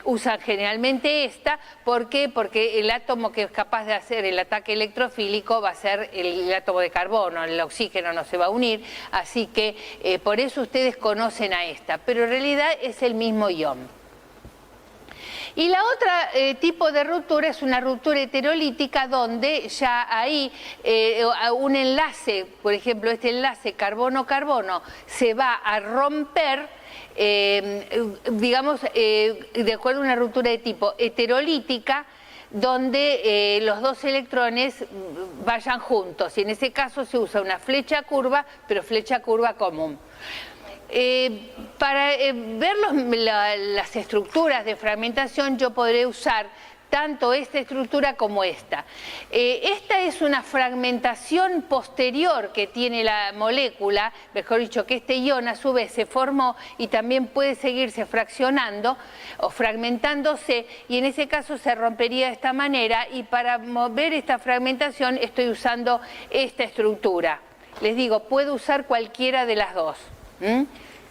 usan generalmente esta. ¿Por qué? Porque el átomo que es capaz de hacer el ataque electrofílico va a ser el átomo de carbono, el oxígeno no se va a unir, así que por eso ustedes conocen a esta, pero en realidad es el mismo ion. Y la otra tipo de ruptura es una ruptura heterolítica donde ya ahí un enlace, por ejemplo este enlace carbono-carbono, se va a romper, digamos, de acuerdo a una ruptura de tipo heterolítica, donde los dos electrones vayan juntos. Y en ese caso se usa una flecha curva, pero flecha curva común. Para ver las estructuras de fragmentación yo podré usar tanto esta estructura como esta. Esta es una fragmentación posterior que tiene la molécula, mejor dicho que este ion a su vez se formó y también puede seguirse fraccionando o fragmentándose, y en ese caso se rompería de esta manera, y para mover esta fragmentación estoy usando esta estructura. Les digo, puedo usar cualquiera de las dos.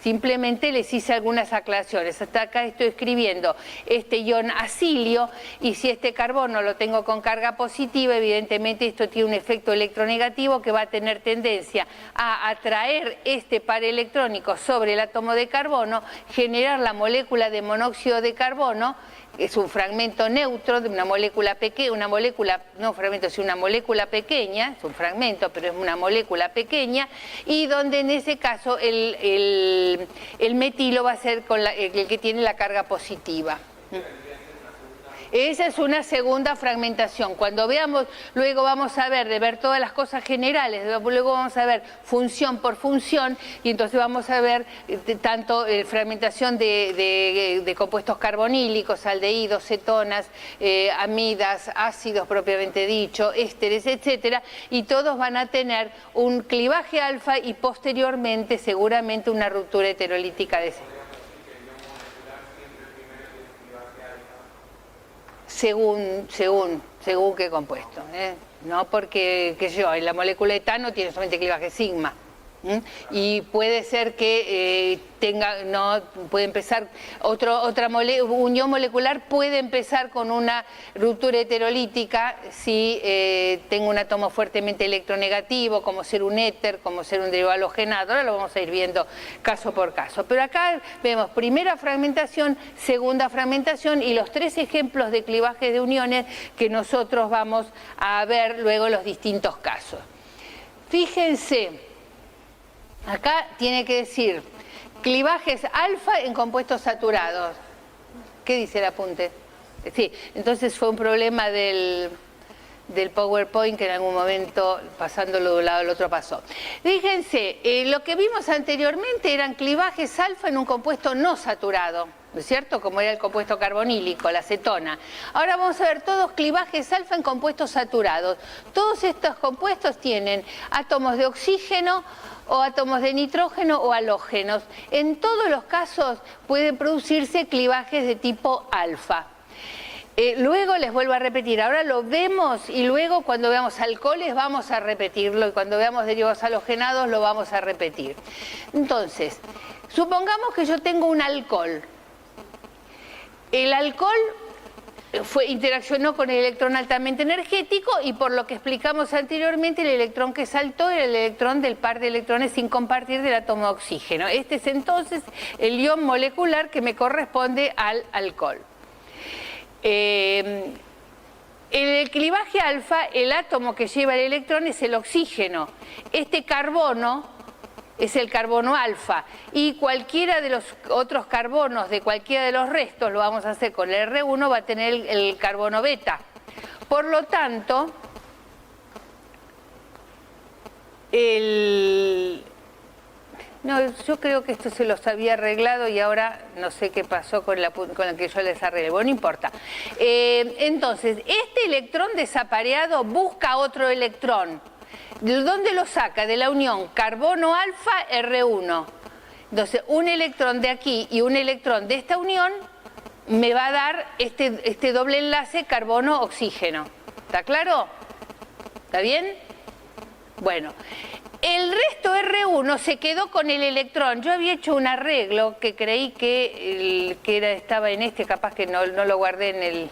Simplemente les hice algunas aclaraciones. Hasta acá estoy escribiendo este ion acilio, y si este carbono lo tengo con carga positiva, evidentemente esto tiene un efecto electronegativo que va a tener tendencia a atraer este par electrónico sobre el átomo de carbono, generar la molécula de monóxido de carbono. Es un fragmento neutro de una molécula pequeña, no fragmento, sino una molécula pequeña, es un fragmento, pero es una molécula pequeña, y donde en ese caso el metilo va a ser el que tiene la carga positiva. Esa es una segunda fragmentación. Cuando veamos, luego vamos a ver todas las cosas generales, luego vamos a ver función por función, y entonces vamos a ver tanto fragmentación de compuestos carbonílicos, aldehídos, cetonas, amidas, ácidos propiamente dicho, ésteres, etcétera, y todos van a tener un clivaje alfa y posteriormente seguramente una ruptura heterolítica de ese. Según qué compuesto, no porque, qué sé yo, en la molécula etano tiene solamente clivaje sigma. Y puede ser que puede empezar otra unión molecular, puede empezar con una ruptura heterolítica si tengo un átomo fuertemente electronegativo, como ser un éter, como ser un derivado halogenado. Ahora lo vamos a ir viendo caso por caso, pero acá vemos primera fragmentación, segunda fragmentación y los tres ejemplos de clivaje de uniones que nosotros vamos a ver luego en los distintos casos. Fíjense, acá tiene que decir clivajes alfa en compuestos saturados. ¿Qué dice el apunte? Sí, entonces fue un problema del PowerPoint que en algún momento pasándolo de un lado al otro pasó. Fíjense, lo que vimos anteriormente eran clivajes alfa en un compuesto no saturado, ¿no es cierto? Como era el compuesto carbonílico, la acetona. Ahora vamos a ver todos clivajes alfa en compuestos saturados. Todos estos compuestos tienen átomos de oxígeno o átomos de nitrógeno o halógenos. En todos los casos pueden producirse clivajes de tipo alfa. Luego les vuelvo a repetir, ahora lo vemos y luego cuando veamos alcoholes vamos a repetirlo, y cuando veamos derivados halogenados lo vamos a repetir. Entonces, supongamos que yo tengo un alcohol. El alcohol interaccionó con el electrón altamente energético, y por lo que explicamos anteriormente, el electrón que saltó era el electrón del par de electrones sin compartir del átomo de oxígeno. Este es entonces el ion molecular que me corresponde al alcohol. En el clivaje alfa, el átomo que lleva el electrón es el oxígeno. Este carbono es el carbono alfa, y cualquiera de los otros carbonos de cualquiera de los restos, lo vamos a hacer con el R1, va a tener el carbono beta. Por lo tanto, yo creo que esto se los había arreglado y ahora no sé qué pasó con el que yo les arreglé. Bueno, no importa. Entonces, este electrón desapareado busca otro electrón. ¿De dónde lo saca? De la unión carbono alfa R1. Entonces, un electrón de aquí y un electrón de esta unión me va a dar este doble enlace carbono-oxígeno. ¿Está claro? ¿Está bien? Bueno, el resto R1 se quedó con el electrón. Yo había hecho un arreglo que creí que estaba en este, capaz que no lo guardé en el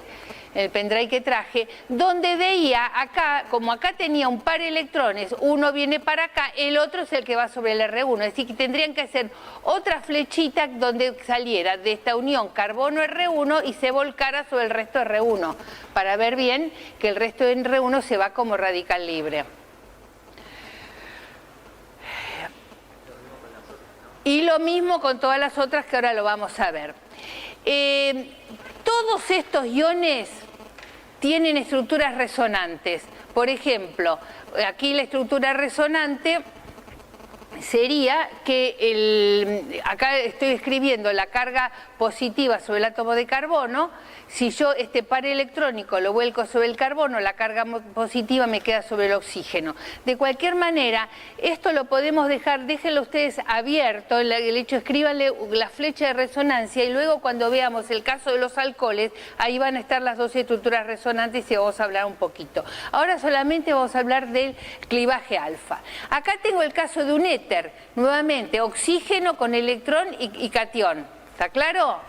pendrive que traje, donde veía acá, como acá tenía un par de electrones, uno viene para acá, el otro es el que va sobre el R1. Es decir, que tendrían que hacer otra flechita donde saliera de esta unión carbono R1 y se volcara sobre el resto R1, para ver bien que el resto de R1 se va como radical libre. Y lo mismo con todas las otras que ahora lo vamos a ver. Todos estos iones tienen estructuras resonantes. Por ejemplo, aquí la estructura resonante sería que acá estoy escribiendo la carga positiva sobre el átomo de carbono. Si yo este par electrónico lo vuelco sobre el carbono, la carga positiva me queda sobre el oxígeno. De cualquier manera, esto lo podemos dejar, déjenlo ustedes abierto, el hecho, escríbanle la flecha de resonancia y luego cuando veamos el caso de los alcoholes, ahí van a estar las dos estructuras resonantes y vamos a hablar un poquito. Ahora solamente vamos a hablar del clivaje alfa. Acá tengo el caso de un éter, nuevamente, oxígeno con electrón y catión. ¿Está claro?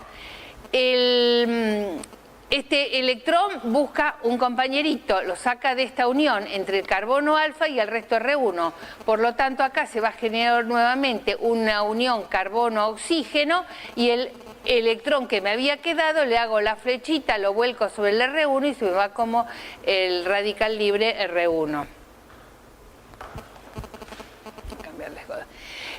Este electrón busca un compañerito, lo saca de esta unión entre el carbono alfa y el resto R1. Por lo tanto, acá se va a generar nuevamente una unión carbono-oxígeno y el electrón que me había quedado le hago la flechita, lo vuelco sobre el R1 y se me va como el radical libre R1.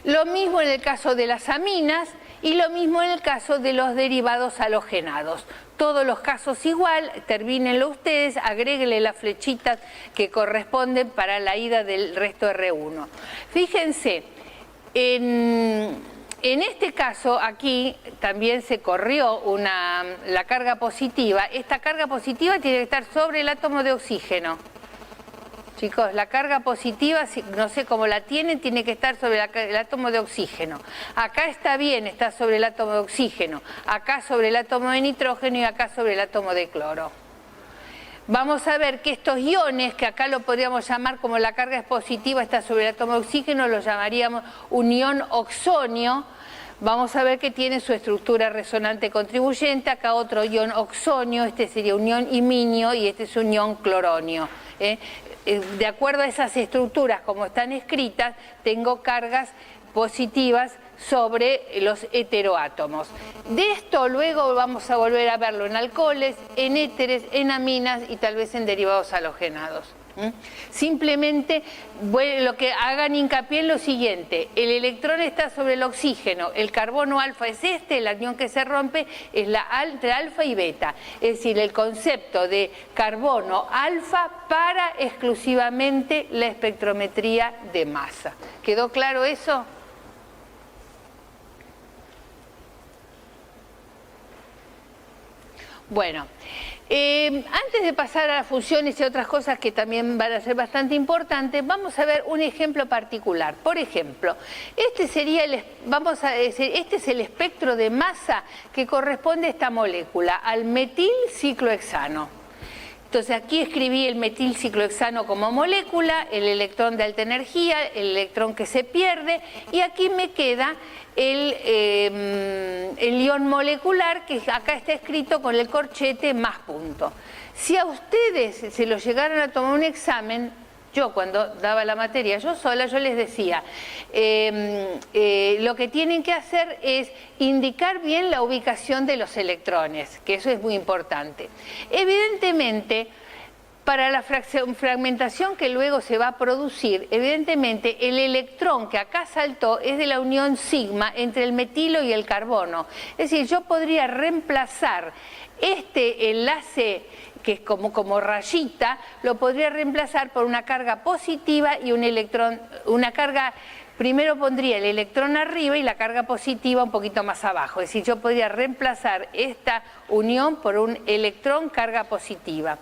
Lo mismo en el caso de las aminas y lo mismo en el caso de los derivados halogenados. Todos los casos igual, termínenlo ustedes, agréguenle las flechitas que corresponden para la ida del resto R1. Fíjense, en este caso aquí también se corrió la carga positiva. Esta carga positiva tiene que estar sobre el átomo de oxígeno. Chicos, la carga positiva, no sé cómo la tienen, tiene que estar sobre el átomo de oxígeno. Acá está bien, está sobre el átomo de oxígeno. Acá sobre el átomo de nitrógeno y acá sobre el átomo de cloro. Vamos a ver que estos iones, que acá lo podríamos llamar como la carga es positiva, está sobre el átomo de oxígeno, lo llamaríamos un ion oxonio. Vamos a ver que tiene su estructura resonante contribuyente. Acá otro ion oxonio, este sería un ion iminio y este es un ion cloronio. De acuerdo a esas estructuras como están escritas, tengo cargas positivas sobre los heteroátomos. De esto luego vamos a volver a verlo en alcoholes, en éteres, en aminas y tal vez en derivados halogenados. Simplemente lo que hagan hincapié en lo siguiente: el electrón está sobre el oxígeno, el carbono alfa es la unión que se rompe es entre alfa y beta, es decir, el concepto de carbono alfa para exclusivamente la espectrometría de masa. ¿Quedó claro eso? Bueno, antes de pasar a las funciones y otras cosas que también van a ser bastante importantes, vamos a ver un ejemplo particular. Por ejemplo, este sería este es el espectro de masa que corresponde a esta molécula, al metilciclohexano. Entonces aquí escribí el metilciclohexano como molécula, el electrón de alta energía, el electrón que se pierde, y aquí me queda el ion molecular, que acá está escrito con el corchete más punto. Si a ustedes se lo llegaran a tomar un examen, yo cuando daba la materia yo sola, yo les decía, lo que tienen que hacer es indicar bien la ubicación de los electrones, que eso es muy importante. Evidentemente, para la fragmentación que luego se va a producir, evidentemente el electrón que acá saltó es de la unión sigma entre el metilo y el carbono. Es decir, yo podría reemplazar este enlace que es como rayita, lo podría reemplazar por una carga positiva y un electrón, primero pondría el electrón arriba y la carga positiva un poquito más abajo. Es decir, yo podría reemplazar esta unión por un electrón carga positiva.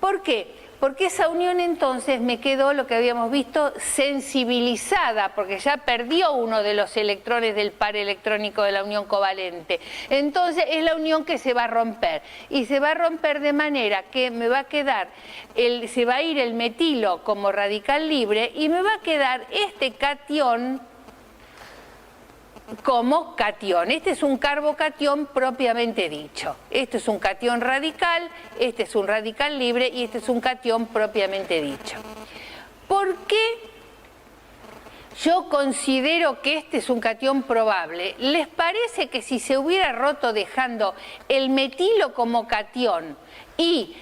¿Por qué? Porque esa unión entonces me quedó, lo que habíamos visto, sensibilizada, porque ya perdió uno de los electrones del par electrónico de la unión covalente. Entonces es la unión que se va a romper, y se va a romper de manera que me va a quedar, se va a ir el metilo como radical libre, y me va a quedar este catión como catión. Este es un carbocatión propiamente dicho. Este es un catión radical, este es un radical libre y este es un catión propiamente dicho. ¿Por qué yo considero que este es un catión probable? ¿Les parece que si se hubiera roto dejando el metilo como catión y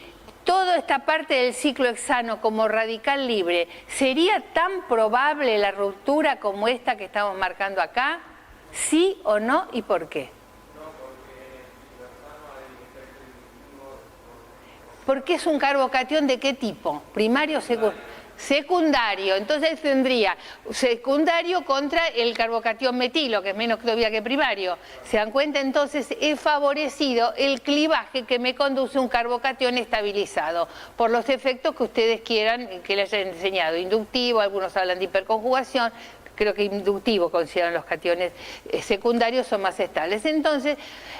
toda esta parte del ciclo hexano como radical libre, sería tan probable la ruptura como esta que estamos marcando acá? ¿Sí o no? ¿Y por qué? Porque es un carbocatión ¿de qué tipo? ¿Primario o secundario? Secundario. Entonces tendría secundario contra el carbocatión metilo, que es menos todavía que primario. ¿Se dan cuenta? Entonces he favorecido el clivaje que me conduce a un carbocatión estabilizado, por los efectos que ustedes quieran que les haya enseñado. Inductivo, algunos hablan de hiperconjugación. Creo que inductivo consideran los cationes secundarios, son más estables. Entonces,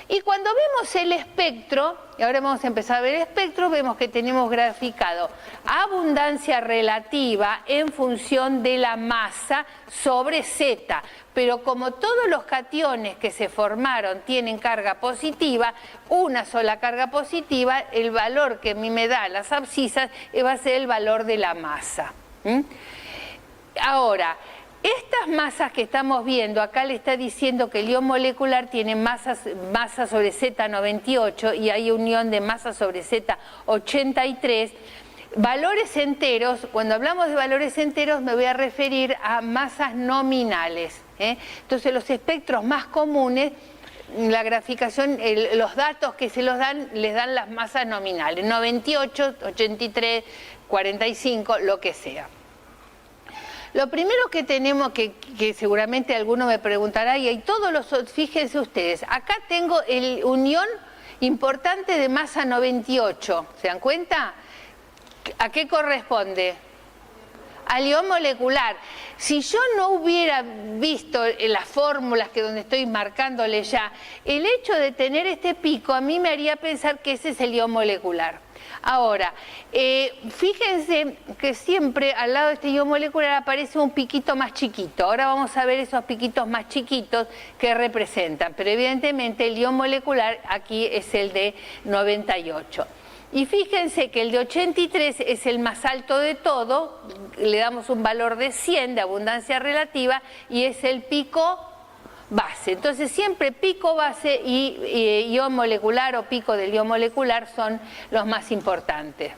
y cuando vemos el espectro, y ahora vamos a empezar a ver el espectro, vemos que tenemos graficado abundancia relativa en función de la masa sobre Z. Pero como todos los cationes que se formaron tienen carga positiva, una sola carga positiva, el valor que a mí me da las abscisas va a ser el valor de la masa. Ahora, estas masas que estamos viendo, acá le está diciendo que el ion molecular tiene masa sobre Z98 y hay unión de masa sobre Z83. Valores enteros, cuando hablamos de valores enteros me voy a referir a masas nominales. Entonces los espectros más comunes, la graficación, los datos que se los dan, les dan las masas nominales, 98, 83, 45, lo que sea. Lo primero que tenemos, que seguramente alguno me preguntará, y hay todos los, fíjense ustedes, acá tengo el unión importante de masa 98, ¿se dan cuenta? ¿A qué corresponde? Al ion molecular. Si yo no hubiera visto las fórmulas que donde estoy marcándole ya, el hecho de tener este pico a mí me haría pensar que ese es el ion molecular. Ahora, fíjense que siempre al lado de este ion molecular aparece un piquito más chiquito. Ahora vamos a ver esos piquitos más chiquitos que representan, pero evidentemente el ion molecular aquí es el de 98. Y fíjense que el de 83 es el más alto de todo, le damos un valor de 100 de abundancia relativa y es el pico base. Entonces siempre pico base y ion molecular o pico del ion molecular son los más importantes.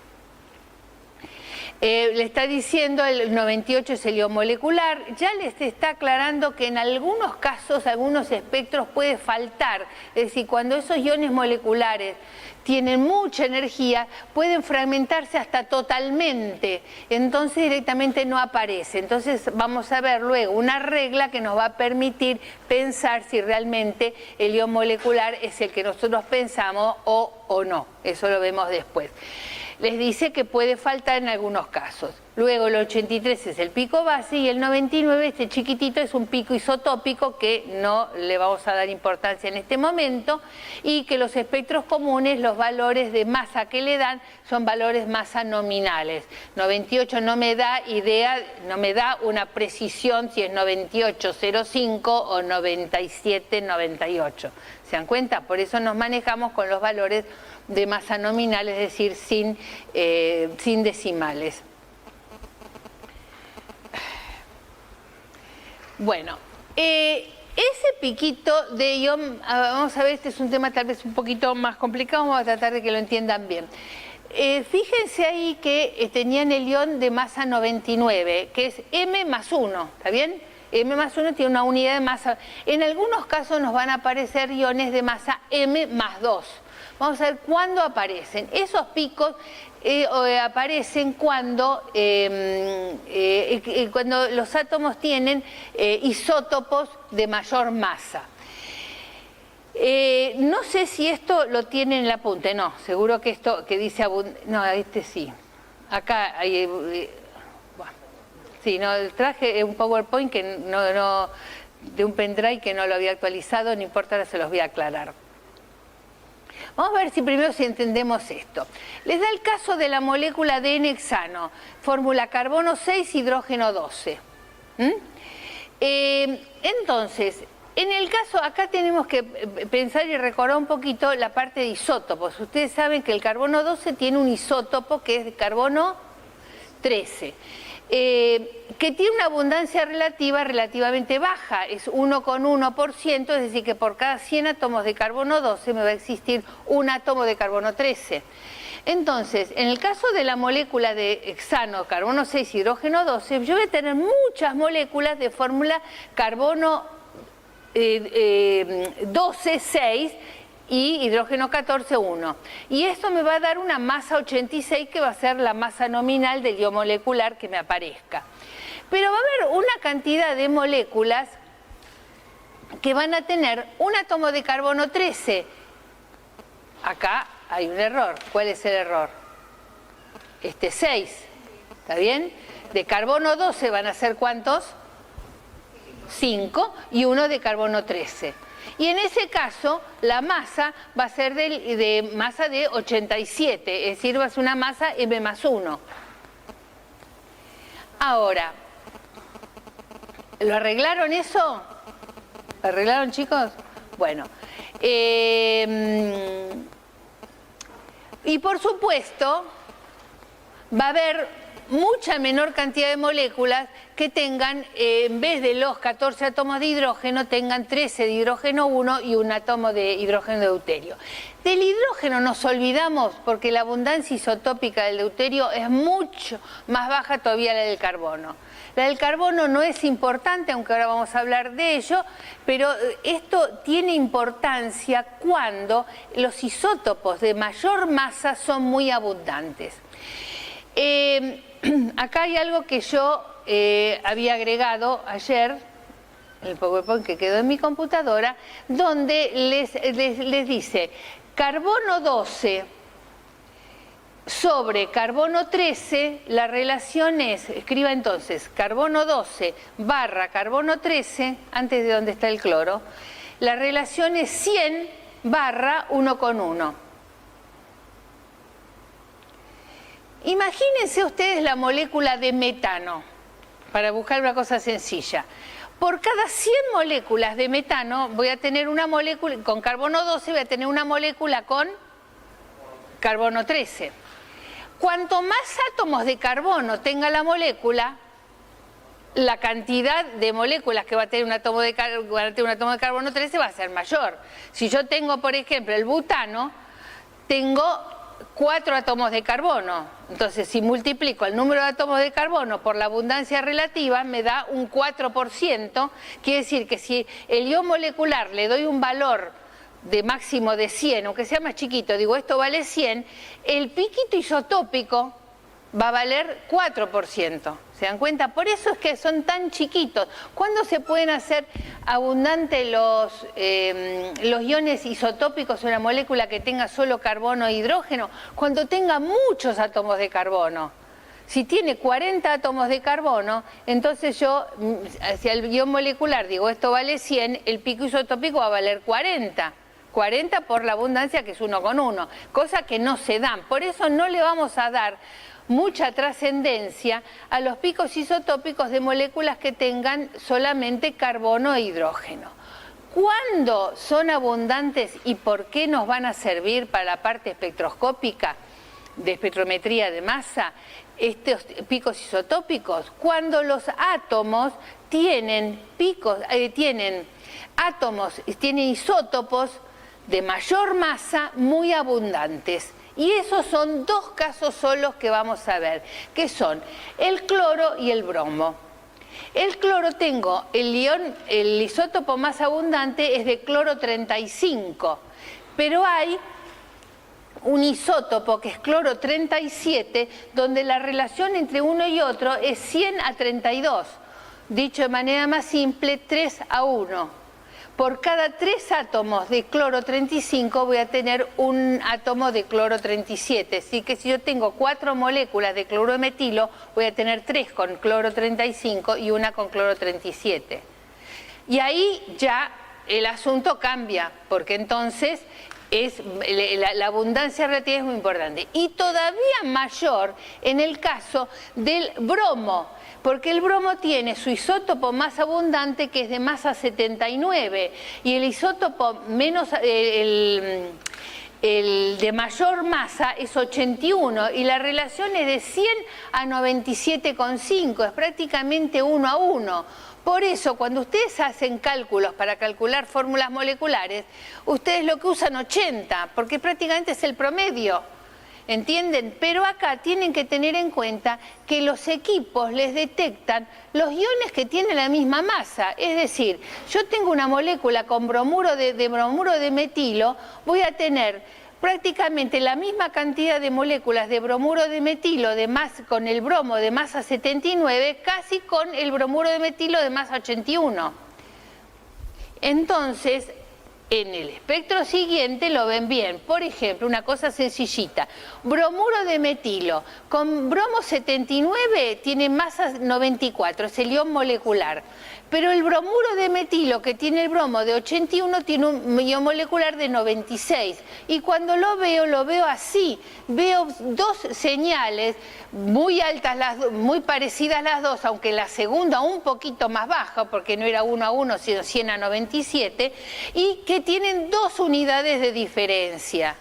Le está diciendo el 98 es el ion molecular, ya les está aclarando que en algunos casos, algunos espectros puede faltar, es decir, cuando esos iones moleculares tienen mucha energía, pueden fragmentarse hasta totalmente, entonces directamente no aparece. Entonces vamos a ver luego una regla que nos va a permitir pensar si realmente el ion molecular es el que nosotros pensamos o no, eso lo vemos después. Les dice que puede faltar en algunos casos. Luego el 83 es el pico base y el 99, este chiquitito, es un pico isotópico que no le vamos a dar importancia en este momento, y que los espectros comunes, los valores de masa que le dan son valores masa nominales. 98 no me da idea, no me da una precisión si es 98,05 o 97,98. ¿Se dan cuenta? Por eso nos manejamos con los valores de masa nominal, es decir, sin decimales. Bueno, ese piquito de ion, vamos a ver, este es un tema tal vez un poquito más complicado, vamos a tratar de que lo entiendan bien. Fíjense ahí que tenían el ion de masa 99, que es M más 1, ¿está bien? M más 1 tiene una unidad de masa. En algunos casos nos van a aparecer iones de masa M más 2. Vamos a ver cuándo aparecen. Esos picos aparecen cuando los átomos tienen isótopos de mayor masa. No sé si esto lo tienen en la punta, no, seguro que esto que dice, no, este sí. acá hay... bueno, sí, no, traje un PowerPoint que de un pendrive que no lo había actualizado, no importa, ahora se los voy a aclarar. Vamos a ver si primero si entendemos esto. Les da el caso de la molécula de N-hexano, fórmula carbono 6, hidrógeno 12. Entonces, en el caso, acá tenemos que pensar y recordar un poquito la parte de isótopos. Ustedes saben que el carbono 12 tiene un isótopo que es de carbono 13. Que tiene una abundancia relativamente baja, es 1,1%, es decir, que por cada 100 átomos de carbono 12 me va a existir un átomo de carbono 13. Entonces, en el caso de la molécula de hexano, carbono 6, hidrógeno 12, yo voy a tener muchas moléculas de fórmula carbono 12, 6 y hidrógeno 14, 1. Y esto me va a dar una masa 86 que va a ser la masa nominal del ion molecular que me aparezca. Pero va a haber una cantidad de moléculas que van a tener un átomo de carbono 13. Acá hay un error. ¿Cuál es el error? Este 6. ¿Está bien? De carbono 12 van a ser ¿cuántos? 5 y uno de carbono 13. Y en ese caso, la masa va a ser de masa de 87, es decir, va a ser una masa M más 1. Ahora, ¿lo arreglaron eso? ¿Lo arreglaron, chicos? Bueno. Y por supuesto, va a haber mucha menor cantidad de moléculas que tengan, en vez de los 14 átomos de hidrógeno, tengan 13 de hidrógeno 1 y un átomo de hidrógeno de deuterio. Del hidrógeno nos olvidamos porque la abundancia isotópica del deuterio es mucho más baja todavía la del carbono. La del carbono no es importante, aunque ahora vamos a hablar de ello, pero esto tiene importancia cuando los isótopos de mayor masa son muy abundantes. Acá hay algo que yo había agregado ayer, en el PowerPoint que quedó en mi computadora, donde les dice carbono 12 sobre carbono 13, la relación es, escriba entonces, carbono 12 barra carbono 13, antes de donde está el cloro, la relación es 100 barra 1,1. Imagínense ustedes la molécula de metano, para buscar una cosa sencilla. Por cada 100 moléculas de metano voy a tener una molécula, con carbono 12 voy a tener una molécula con carbono 13. Cuanto más átomos de carbono tenga la molécula, la cantidad de moléculas que va a tener un átomo de carbono 13 va a ser mayor. Si yo tengo, por ejemplo, el butano, tengo 4 átomos de carbono. Entonces, si multiplico el número de átomos de carbono por la abundancia relativa, me da un 4%. Quiere decir que si el ion molecular le doy un valor de máximo de 100, aunque sea más chiquito, digo esto vale 100, el piquito isotópico va a valer 4%. ¿Se dan cuenta? Por eso es que son tan chiquitos. ¿Cuándo se pueden hacer abundantes los iones isotópicos en una molécula que tenga solo carbono e hidrógeno? Cuando tenga muchos átomos de carbono. Si tiene 40 átomos de carbono, entonces yo, hacia el ion molecular, digo esto vale 100, el pico isotópico va a valer 40. 40 por la abundancia que es 1,1, cosa que no se dan. Por eso no le vamos a dar mucha trascendencia a los picos isotópicos de moléculas que tengan solamente carbono e hidrógeno. ¿Cuándo son abundantes y por qué nos van a servir para la parte espectroscópica de espectrometría de masa estos picos isotópicos? Cuando los átomos tienen tienen isótopos de mayor masa muy abundantes. Y esos son dos casos solos que vamos a ver, que son el cloro y el bromo. El cloro tengo, el isótopo más abundante es de cloro 35, pero hay un isótopo que es cloro 37, donde la relación entre uno y otro es 100 a 32. Dicho de manera más simple, 3 a 1. por cada 3 átomos de cloro 35 voy a tener un átomo de cloro 37. Así que si yo tengo 4 moléculas de cloro de metilo, voy a tener 3 con cloro 35 y una con cloro 37. Y ahí ya el asunto cambia, porque entonces la abundancia relativa es muy importante. Y todavía mayor en el caso del bromo, porque el bromo tiene su isótopo más abundante, que es de masa 79, y el isótopo menos, el de mayor masa es 81, y la relación es de 100 a 97,5, es prácticamente 1 a 1. Por eso, cuando ustedes hacen cálculos para calcular fórmulas moleculares, ustedes lo que usan 80, porque prácticamente es el promedio, ¿entienden? Pero acá tienen que tener en cuenta que los equipos les detectan los iones que tienen la misma masa. Es decir, yo tengo una molécula con bromuro de metilo, voy a tener prácticamente la misma cantidad de moléculas de bromuro de metilo con el bromo de masa 79, casi con el bromuro de metilo de masa 81. Entonces, en el espectro siguiente lo ven bien. Por ejemplo, una cosa sencillita, bromuro de metilo con bromo 79 tiene masa 94, es el ion molecular. Pero el bromuro de metilo que tiene el bromo de 81 tiene un ion molecular de 96. Y cuando lo veo así. Veo 2 señales muy altas, muy parecidas las dos, aunque la segunda un poquito más baja, porque no era 1 a 1, sino 100 a 97, y que tienen 2 unidades de diferencia.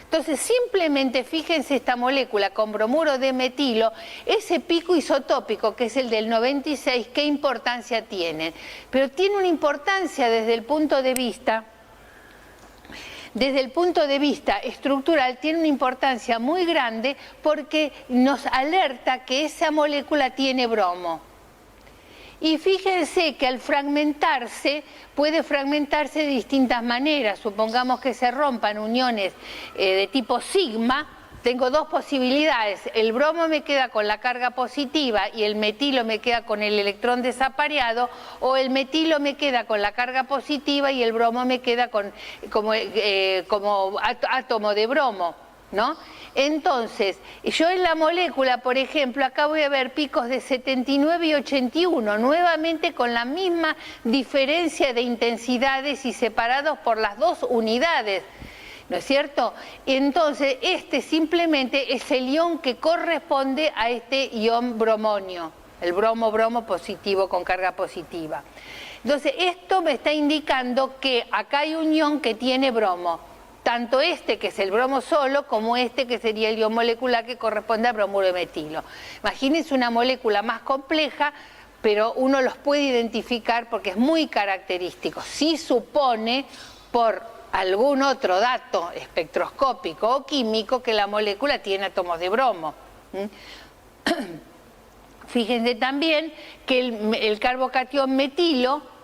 Entonces, simplemente fíjense esta molécula con bromuro de metilo, ese pico isotópico que es el del 96, ¿qué importancia tiene? Pero tiene una importancia desde el punto de vista estructural, tiene una importancia muy grande porque nos alerta que esa molécula tiene bromo. Y fíjense que al fragmentarse, puede fragmentarse de distintas maneras. Supongamos que se rompan uniones de tipo sigma. Tengo 2 posibilidades. El bromo me queda con la carga positiva y el metilo me queda con el electrón desapareado, o el metilo me queda con la carga positiva y el bromo me queda como átomo de bromo, ¿no? Entonces, yo en la molécula, por ejemplo, acá voy a ver picos de 79 y 81, nuevamente con la misma diferencia de intensidades y separados por las 2 unidades, ¿no es cierto? Entonces, este simplemente es el ion que corresponde a este ion bromonio, el bromo positivo con carga positiva. Entonces, esto me está indicando que acá hay un ion que tiene bromo. Tanto este, que es el bromo solo, como este, que sería el ion molecular que corresponde al bromuro de metilo. Imagínense una molécula más compleja, pero uno los puede identificar porque es muy característico. Si supone, por algún otro dato espectroscópico o químico, que la molécula tiene átomos de bromo. Fíjense también que el carbocatión metilo,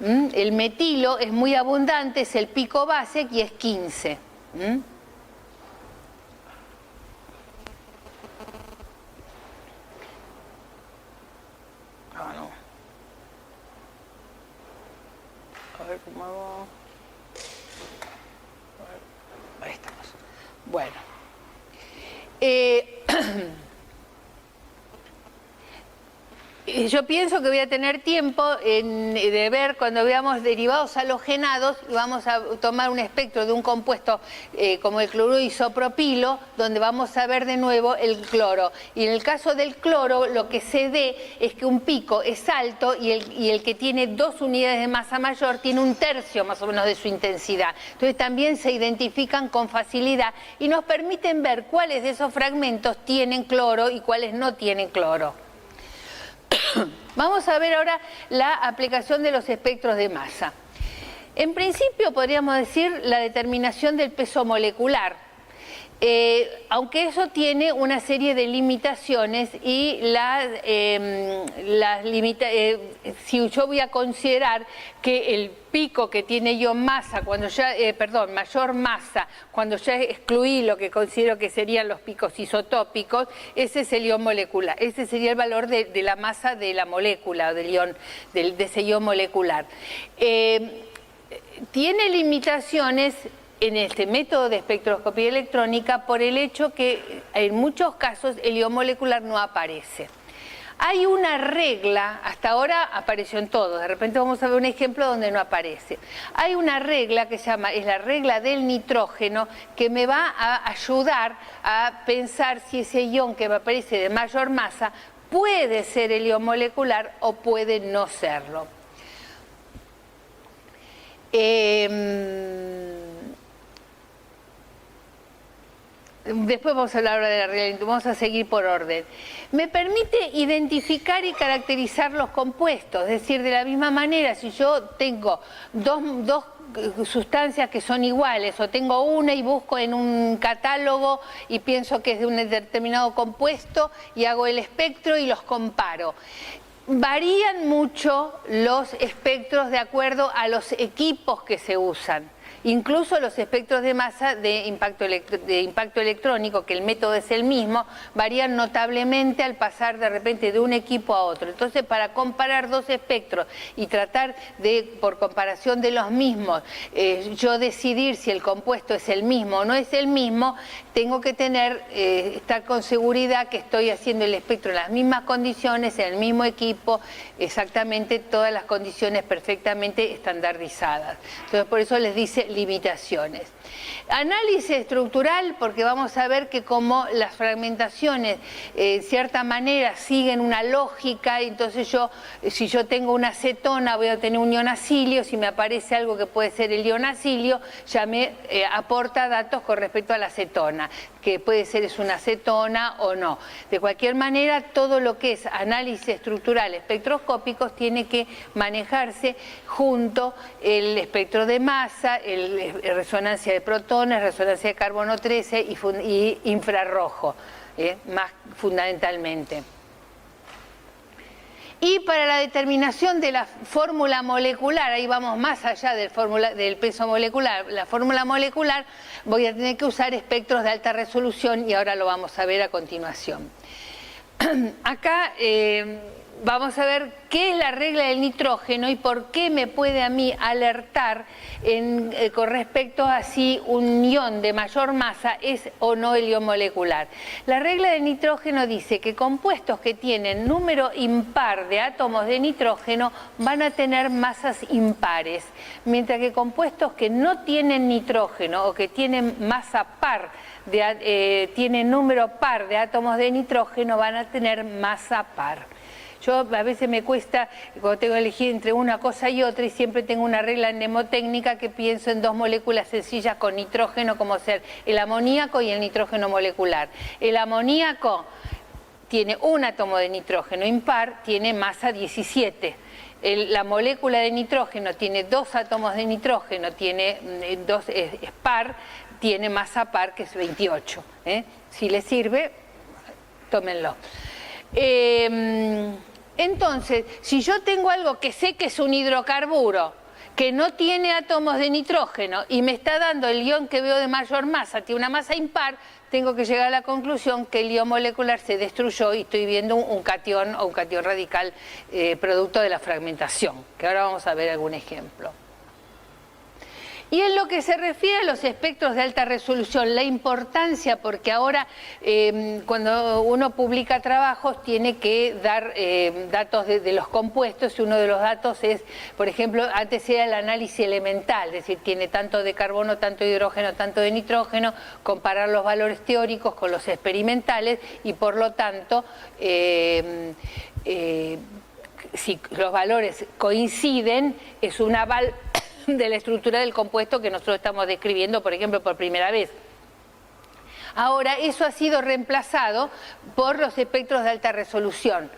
el metilo es muy abundante, es el pico base y es 15. Ah, no. A ver cómo hago. Ahí estamos. Bueno. Yo pienso que voy a tener tiempo de ver cuando veamos derivados halogenados, y vamos a tomar un espectro de un compuesto como el cloruro isopropilo, donde vamos a ver de nuevo el cloro. Y en el caso del cloro, lo que se ve es que un pico es alto y el que tiene 2 unidades de masa mayor tiene 1/3 más o menos de su intensidad. Entonces también se identifican con facilidad y nos permiten ver cuáles de esos fragmentos tienen cloro y cuáles no tienen cloro. Vamos a ver ahora la aplicación de los espectros de masa. En principio podríamos decir la determinación del peso molecular, aunque eso tiene una serie de limitaciones y si yo voy a considerar que el pico que tiene yo masa, mayor masa, cuando ya excluí lo que considero que serían los picos isotópicos, ese es el ion molecular, ese sería el valor de la masa de la molécula, de ese ion molecular. tiene limitaciones en este método de espectroscopía electrónica por el hecho que en muchos casos el ion molecular no aparece. Hay una regla, hasta ahora apareció en todo, de repente vamos a ver un ejemplo donde no aparece. Hay una regla que se llama, es la regla del nitrógeno, que me va a ayudar a pensar si ese ion que me aparece de mayor masa puede ser el ion molecular o puede no serlo. Después vamos a hablar ahora de la regla, vamos a seguir por orden. Me permite identificar y caracterizar los compuestos, es decir, de la misma manera, si yo tengo dos sustancias que son iguales, o tengo una y busco en un catálogo y pienso que es de un determinado compuesto y hago el espectro y los comparo. Varían mucho los espectros de acuerdo a los equipos que se usan. Incluso los espectros de masa de impacto electrónico, que el método es el mismo, varían notablemente al pasar de repente de un equipo a otro. Entonces, para comparar dos espectros y tratar de, por comparación de los mismos, yo decidir si el compuesto es el mismo o no es el mismo, tengo que estar con seguridad que estoy haciendo el espectro en las mismas condiciones, en el mismo equipo, exactamente todas las condiciones perfectamente estandarizadas. Entonces, por eso les dice limitaciones. Análisis estructural, porque vamos a ver que como las fragmentaciones en cierta manera siguen una lógica, entonces si yo tengo una cetona voy a tener un ionacilio, si me aparece algo que puede ser el ionacilio, ya me aporta datos con respecto a la cetona, que puede ser es una cetona o no. De cualquier manera, todo lo que es análisis estructural espectroscópicos tiene que manejarse junto el espectro de masa, resonancia de protones, resonancia de carbono 13 y infrarrojo, más fundamentalmente. Y para la determinación de la fórmula molecular, ahí vamos más allá del peso molecular, la fórmula molecular, voy a tener que usar espectros de alta resolución y ahora lo vamos a ver a continuación. Acá vamos a ver qué es la regla del nitrógeno y por qué me puede a mí alertar con respecto a si un ion de mayor masa es o no el ion molecular. La regla del nitrógeno dice que compuestos que tienen número impar de átomos de nitrógeno van a tener masas impares, mientras que compuestos que no tienen nitrógeno o que tienen masa par, tienen número par de átomos de nitrógeno, van a tener masa par. Yo a veces me cuesta, cuando tengo que elegir entre una cosa y otra, y siempre tengo una regla mnemotécnica que pienso en dos moléculas sencillas con nitrógeno, como ser el amoníaco y el nitrógeno molecular. El amoníaco tiene un átomo de nitrógeno impar, tiene masa 17. La molécula de nitrógeno tiene dos átomos de nitrógeno, es par, tiene masa par, que es 28. Si les sirve, tómenlo. Entonces, si yo tengo algo que sé que es un hidrocarburo, que no tiene átomos de nitrógeno y me está dando el ion que veo de mayor masa, tiene una masa impar, tengo que llegar a la conclusión que el ion molecular se destruyó y estoy viendo un catión o un catión radical producto de la fragmentación, que ahora vamos a ver algún ejemplo. Y en lo que se refiere a los espectros de alta resolución, la importancia, porque ahora cuando uno publica trabajos tiene que dar datos de los compuestos, y uno de los datos es, por ejemplo, antes era el análisis elemental, es decir, tiene tanto de carbono, tanto de hidrógeno, tanto de nitrógeno, comparar los valores teóricos con los experimentales y por lo tanto si los valores coinciden es un aval de la estructura del compuesto que nosotros estamos describiendo, por ejemplo, por primera vez. Ahora, eso ha sido reemplazado por los espectros de alta resolución.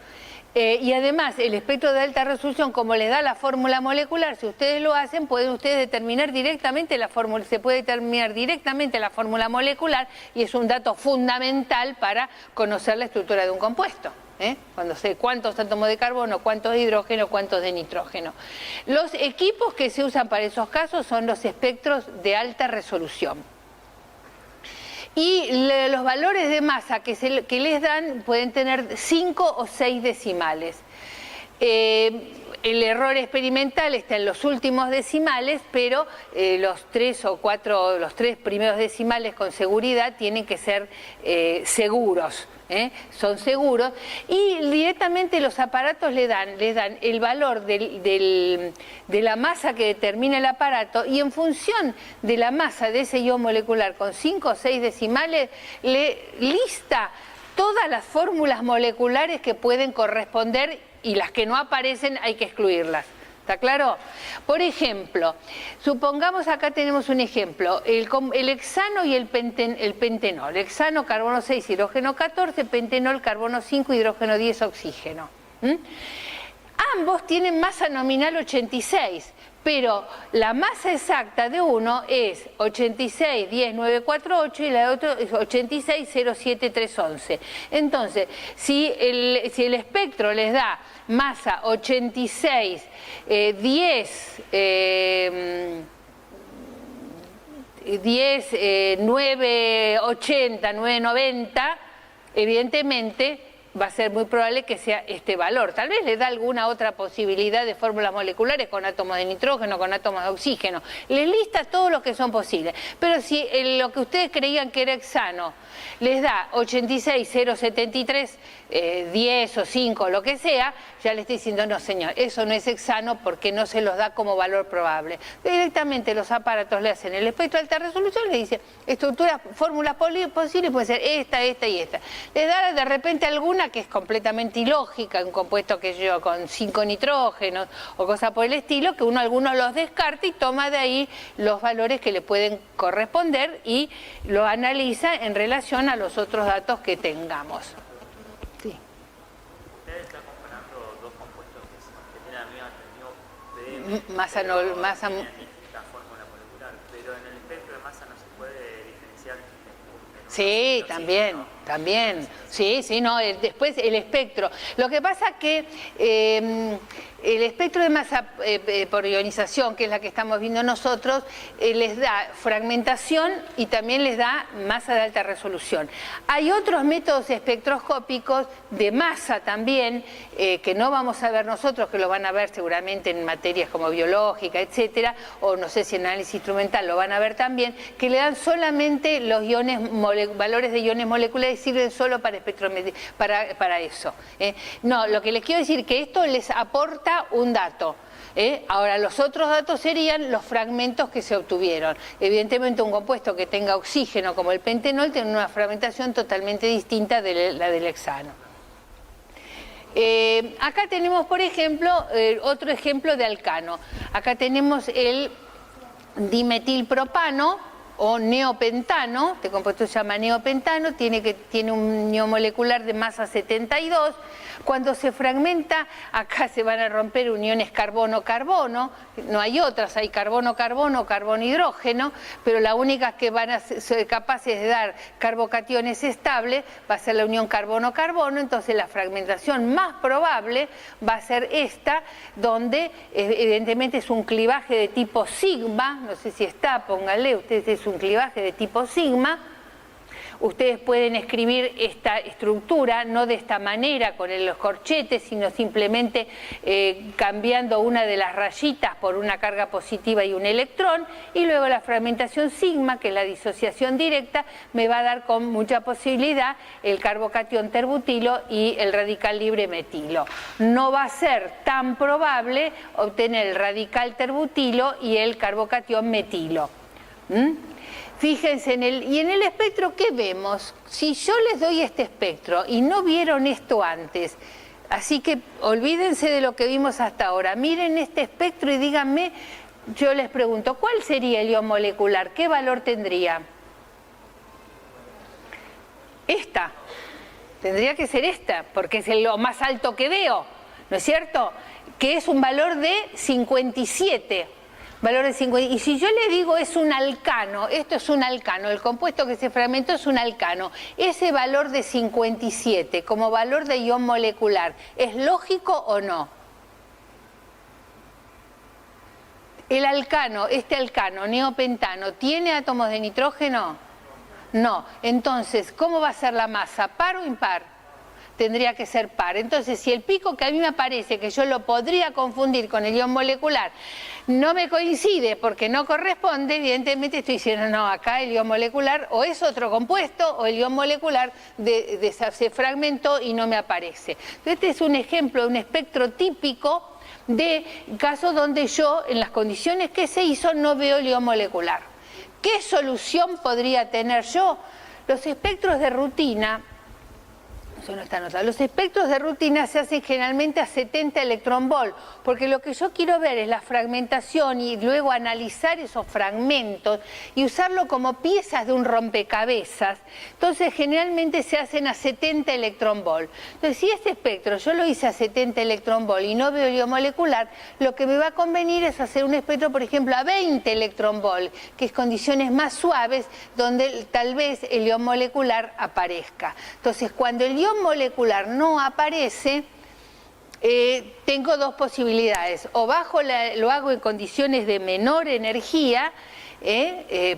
Y además, el espectro de alta resolución, como les da la fórmula molecular, si ustedes lo hacen, pueden ustedes determinar directamente la fórmula, se puede determinar directamente la fórmula molecular y es un dato fundamental para conocer la estructura de un compuesto. Cuando sé cuántos átomos de carbono, cuántos de hidrógeno, cuántos de nitrógeno. Los equipos que se usan para esos casos son los espectros de alta resolución. Y los valores de masa que les dan pueden tener 5 o 6 decimales. el error experimental está en los últimos decimales, pero los 3 o 4, los 3 primeros decimales con seguridad tienen que ser seguros. Son seguros, y directamente los aparatos les dan el valor de la masa que determina el aparato, y en función de la masa de ese ion molecular con 5 o 6 decimales le lista todas las fórmulas moleculares que pueden corresponder, y las que no aparecen hay que excluirlas. ¿Está claro? Por ejemplo, supongamos, acá tenemos un ejemplo, el hexano y el pentenol. Hexano, carbono 6, hidrógeno 14, pentenol, carbono 5, hidrógeno 10, oxígeno. Ambos tienen masa nominal 86, pero la masa exacta de uno es 86, 10, 9, 4, 8 y la de otro es 86, 0, 7, 3, 11. Entonces, si el espectro les da masa 86, 10, 9, 80, 9, 90, evidentemente va a ser muy probable que sea este valor. Tal vez le da alguna otra posibilidad de fórmulas moleculares con átomos de nitrógeno, con átomos de oxígeno. Les lista todo lo que son posibles. Pero si lo que ustedes creían que era hexano les da 86, 0, 73, 10 o 5, lo que sea, ya le estoy diciendo, no señor, eso no es hexano porque no se los da como valor probable. Directamente los aparatos le hacen el espectro de alta resolución, le dice estructuras, fórmulas posibles, puede ser esta, esta y esta. Les da de repente alguna que es completamente ilógica, un compuesto que yo con 5 nitrógenos o cosas por el estilo, que algunos los descarta y toma de ahí los valores que le pueden corresponder y lo analiza en relación a los otros datos que tengamos. Sí. Usted está comparando dos compuestos que tienen la misma Masa la fórmula molecular, pero en el espectro de masa no se puede diferenciar. Sí, también. Sí, no, después el espectro. Lo que pasa que el espectro de masa por ionización, que es la que estamos viendo nosotros, les da fragmentación y también les da masa de alta resolución. Hay otros métodos espectroscópicos de masa también, que no vamos a ver nosotros, que lo van a ver seguramente en materias como biológica, etcétera, o no sé si en análisis instrumental lo van a ver también, que le dan solamente los valores de iones moleculares y sirven solo para eso. No, lo que les quiero decir es que esto les aporta un dato. Ahora, los otros datos serían los fragmentos que se obtuvieron. Evidentemente, un compuesto que tenga oxígeno como el pentenol tiene una fragmentación totalmente distinta de la del hexano. Acá tenemos, por ejemplo, otro ejemplo de alcano. Acá tenemos el dimetilpropano o neopentano. Este compuesto se llama neopentano, tiene un ion molecular de masa 72. Cuando se fragmenta, acá se van a romper uniones carbono-carbono, no hay otras, hay carbono-carbono, carbono-hidrógeno, pero la única que van a ser capaces de dar carbocationes estables va a ser la unión carbono-carbono. Entonces la fragmentación más probable va a ser esta, donde evidentemente es un clivaje de tipo sigma, no sé si está, pónganle, ustedes, es un clivaje de tipo sigma. Ustedes pueden escribir esta estructura, no de esta manera, con los corchetes, sino simplemente cambiando una de las rayitas por una carga positiva y un electrón, y luego la fragmentación sigma, que es la disociación directa, me va a dar con mucha posibilidad el carbocatión terbutilo y el radical libre metilo. No va a ser tan probable obtener el radical terbutilo y el carbocatión metilo. Fíjense, en el espectro, ¿qué vemos? Si yo les doy este espectro y no vieron esto antes, así que olvídense de lo que vimos hasta ahora, miren este espectro y díganme, yo les pregunto, ¿cuál sería el ion molecular? ¿Qué valor tendría? Esta. Tendría que ser esta, porque es lo más alto que veo, ¿no es cierto? Que es un valor de 57. Valor de 50. Y si yo le digo es un alcano, esto es un alcano, el compuesto que se fragmentó es un alcano, ese valor de 57 como valor de ion molecular, ¿es lógico o no? El alcano, este alcano, neopentano, ¿tiene átomos de nitrógeno? No. Entonces, ¿cómo va a ser la masa? ¿Par o impar? tendría que ser par. Entonces, si el pico que a mí me aparece, que yo lo podría confundir con el ion molecular, no me coincide porque no corresponde, evidentemente estoy diciendo, no, acá el ion molecular o es otro compuesto o el ion molecular se fragmentó y no me aparece. Este es un ejemplo, un espectro típico de casos donde yo, en las condiciones que se hizo, no veo el ion molecular. ¿Qué solución podría tener yo? Los espectros de rutina, eso no está anotado, los espectros de rutina se hacen generalmente a 70 electronvolt, porque lo que yo quiero ver es la fragmentación y luego analizar esos fragmentos y usarlo como piezas de un rompecabezas. Entonces generalmente se hacen a 70 electronvolt. Entonces si este espectro yo lo hice a 70 electronvolt y no veo el ion molecular, lo que me va a convenir es hacer un espectro, por ejemplo, a 20 electronvolt, que es condiciones más suaves, donde tal vez el ion molecular aparezca. Entonces cuando el ion molecular no aparece, tengo dos posibilidades: o lo hago en condiciones de menor energía,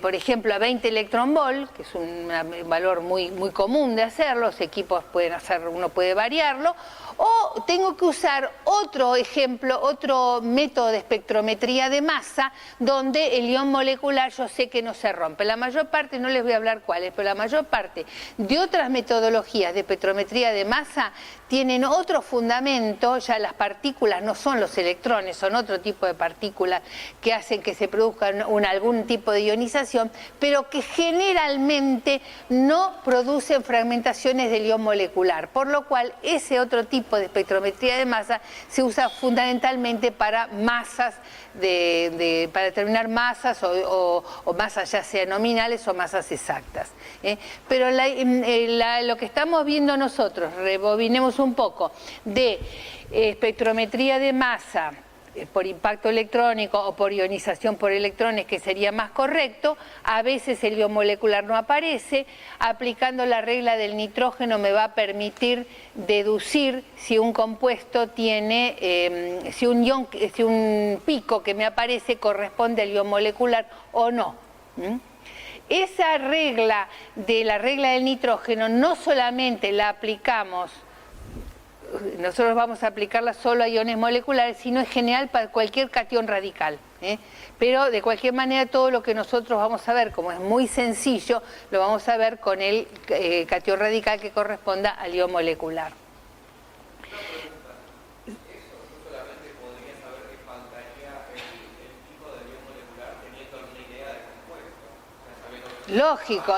por ejemplo a 20 electronvolt, que es un valor muy común de hacerlo, los equipos pueden hacerlo, uno puede variarlo, o tengo que usar otro ejemplo, otro método de espectrometría de masa, donde el ion molecular yo sé que no se rompe. La mayor parte, no les voy a hablar cuáles, pero la mayor parte de otras metodologías de espectrometría de masa tienen otro fundamento. Ya las partículas no son los electrones, son otro tipo de partículas que hacen que se produzca algún tipo de ionización, pero que generalmente no producen fragmentaciones del ion molecular, por lo cual ese otro tipo de espectrometría de masa se usa fundamentalmente para masas, para determinar masas o masas ya sean nominales o masas exactas. Pero lo que estamos viendo nosotros, rebobinemos un poco, de espectrometría de masa por impacto electrónico o por ionización por electrones, que sería más correcto, a veces el ion molecular no aparece. Aplicando la regla del nitrógeno me va a permitir deducir si un compuesto tiene, si un pico que me aparece corresponde al ion molecular o no. Esa regla de la regla del nitrógeno no solamente la aplicamos, nosotros vamos a aplicarla solo a iones moleculares, sino en general para cualquier catión radical. Pero de cualquier manera todo lo que nosotros vamos a ver, como es muy sencillo, lo vamos a ver con el catión radical que corresponda al ion molecular. Lógico.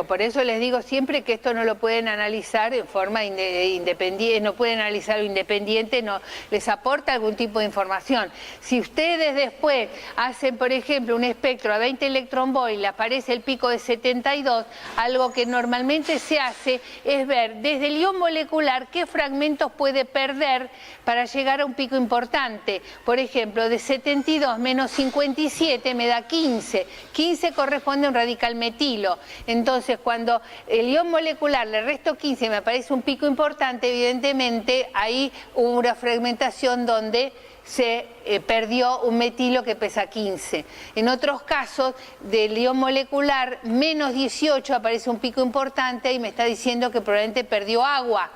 Por eso les digo siempre que esto no lo pueden analizar en forma independiente, no pueden analizarlo independiente, no les aporta algún tipo de información. Si ustedes después hacen, por ejemplo, un espectro a 20 electronvolt y le aparece el pico de 72, algo que normalmente se hace es ver desde el ion molecular qué fragmentos puede perder para llegar a un pico importante. Por ejemplo, de 72 menos 57 me da 15. 15 corresponde a un radical metilo. Entonces, cuando el ion molecular le resto 15 y me aparece un pico importante, evidentemente ahí hubo una fragmentación donde se perdió un metilo que pesa 15. En otros casos, del ion molecular menos 18 aparece un pico importante y me está diciendo que probablemente perdió agua.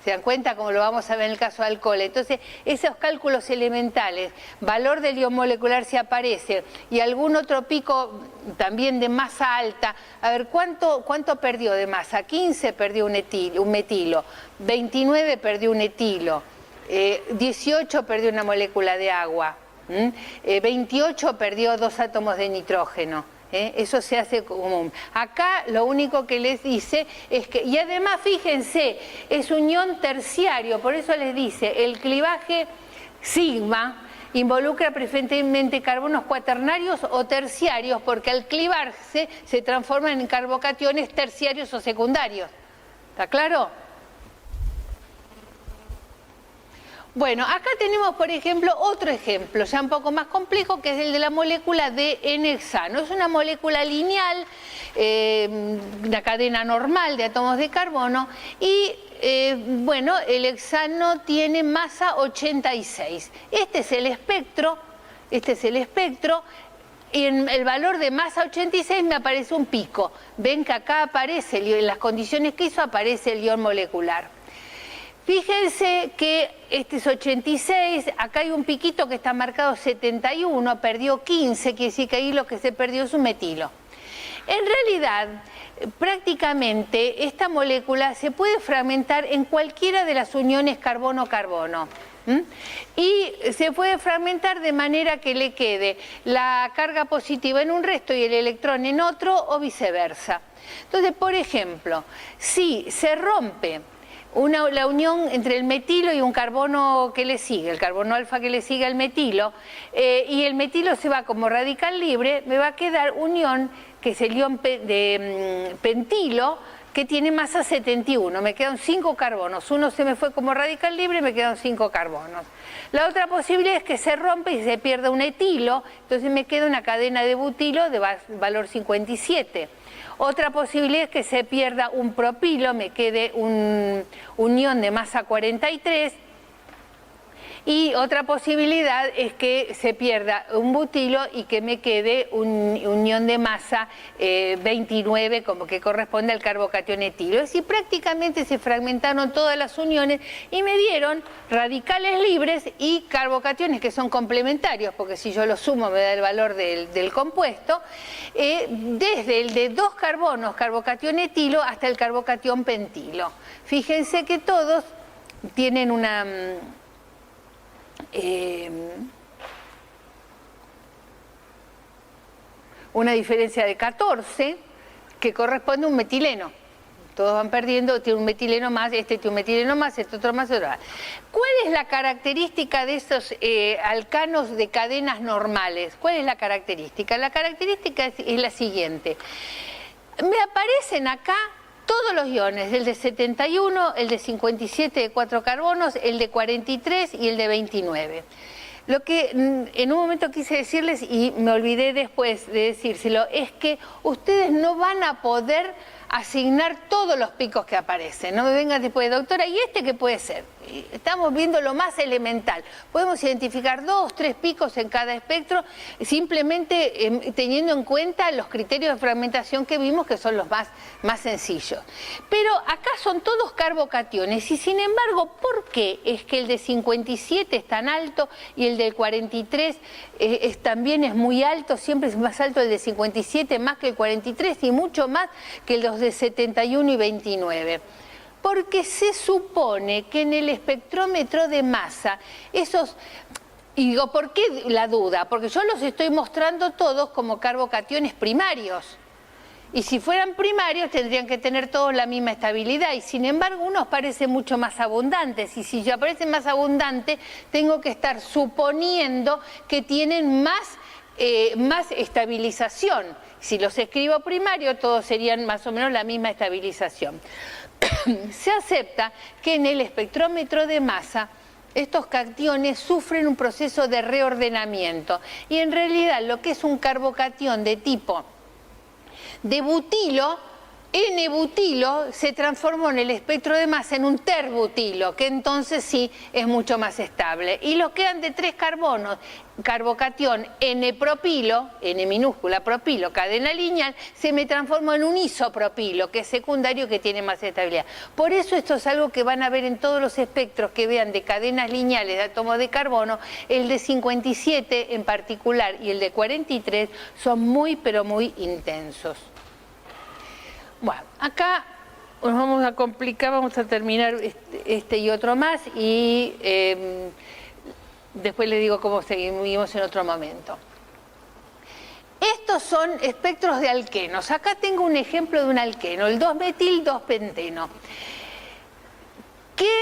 ¿Se dan cuenta? Como lo vamos a ver en el caso de alcohol. Entonces, esos cálculos elementales, valor del ion molecular si aparece y algún otro pico también de masa alta, a ver, ¿cuánto perdió de masa? 15 perdió un metilo, 29 perdió un etilo, 18 perdió una molécula de agua, 28 perdió 2 átomos de nitrógeno. Eso se hace común. Acá lo único que les dice es que, y además fíjense, es un ion terciario, por eso les dice, el clivaje sigma involucra preferentemente carbonos cuaternarios o terciarios, porque al clivarse se transforman en carbocationes terciarios o secundarios. ¿Está claro? Bueno, acá tenemos, por ejemplo, otro ejemplo, ya un poco más complejo, que es el de la molécula de N-hexano. Es una molécula lineal, una cadena normal de átomos de carbono, y bueno, el hexano tiene masa 86. Este es el espectro, y en el valor de masa 86 me aparece un pico. Ven que acá aparece, en las condiciones que hizo, aparece el ion molecular. Fíjense que este es 86, acá hay un piquito que está marcado 71, perdió 15, quiere decir que ahí lo que se perdió es un metilo. En realidad, prácticamente esta molécula se puede fragmentar en cualquiera de las uniones carbono-carbono. Y se puede fragmentar de manera que le quede la carga positiva en un resto y el electrón en otro, o viceversa. Entonces, por ejemplo, si se rompe la unión entre el metilo y un carbono que le sigue, el carbono alfa que le sigue al metilo, y el metilo se va como radical libre, me va a quedar unión que es el ion de pentilo, que tiene masa 71, me quedan 5 carbonos, uno se me fue como radical libre, me quedan 5 carbonos. La otra posibilidad es que se rompe y se pierda un etilo, entonces me queda una cadena de butilo de valor 57. Otra posibilidad es que se pierda un propilo, me quede un ion de masa 43. Y otra posibilidad es que se pierda un butilo y que me quede un ion de masa 29, como que corresponde al carbocatión etilo. Es decir, prácticamente se fragmentaron todas las uniones y me dieron radicales libres y carbocationes que son complementarios, porque si yo los sumo me da el valor del compuesto, desde el de 2 carbonos, carbocatión etilo, hasta el carbocatión pentilo. Fíjense que todos tienen una diferencia de 14 que corresponde a un metileno. Todos van perdiendo, tiene un metileno más, este tiene un metileno más, este otro más, otro más. ¿Cuál es la característica de estos alcanos de cadenas normales? ¿Cuál es la característica? La característica es la siguiente. Me aparecen acá todos los iones, el de 71, el de 57 de 4 carbonos, el de 43 y el de 29. Lo que en un momento quise decirles, y me olvidé después de decírselo, es que ustedes no van a poder asignar todos los picos que aparecen. No me vengan después, doctora, ¿y este qué puede ser? Estamos viendo lo más elemental. Podemos identificar 2, 3 picos en cada espectro, simplemente teniendo en cuenta los criterios de fragmentación que vimos, que son los más sencillos. Pero acá son todos carbocationes, y sin embargo, ¿por qué es que el de 57 es tan alto y el del 43 también es muy alto? Siempre es más alto el de 57 más que el 43 y mucho más que los de 71 y 29. Porque se supone que en el espectrómetro de masa, y digo, ¿por qué la duda? Porque yo los estoy mostrando todos como carbocationes primarios. Y si fueran primarios tendrían que tener todos la misma estabilidad, y sin embargo unos parecen mucho más abundantes, y si ya parecen más abundantes tengo que estar suponiendo que tienen más estabilización. Si los escribo primario todos serían más o menos la misma estabilización. Se acepta que en el espectrómetro de masa estos cationes sufren un proceso de reordenamiento, y en realidad lo que es un carbocatión de tipo de butilo, N-butilo, se transformó en el espectro de masa en un terbutilo, que entonces sí es mucho más estable. Y los que eran de 3 carbonos, carbocatión N-propilo, N minúscula propilo, cadena lineal, se me transformó en un isopropilo, que es secundario, que tiene más estabilidad. Por eso esto es algo que van a ver en todos los espectros que vean de cadenas lineales de átomos de carbono. El de 57 en particular y el de 43 son muy, pero muy intensos. Bueno, acá nos vamos a complicar, vamos a terminar este y otro más, y después les digo cómo seguimos en otro momento. Estos son espectros de alquenos. Acá tengo un ejemplo de un alqueno, el 2-metil 2-penteno. ¿Qué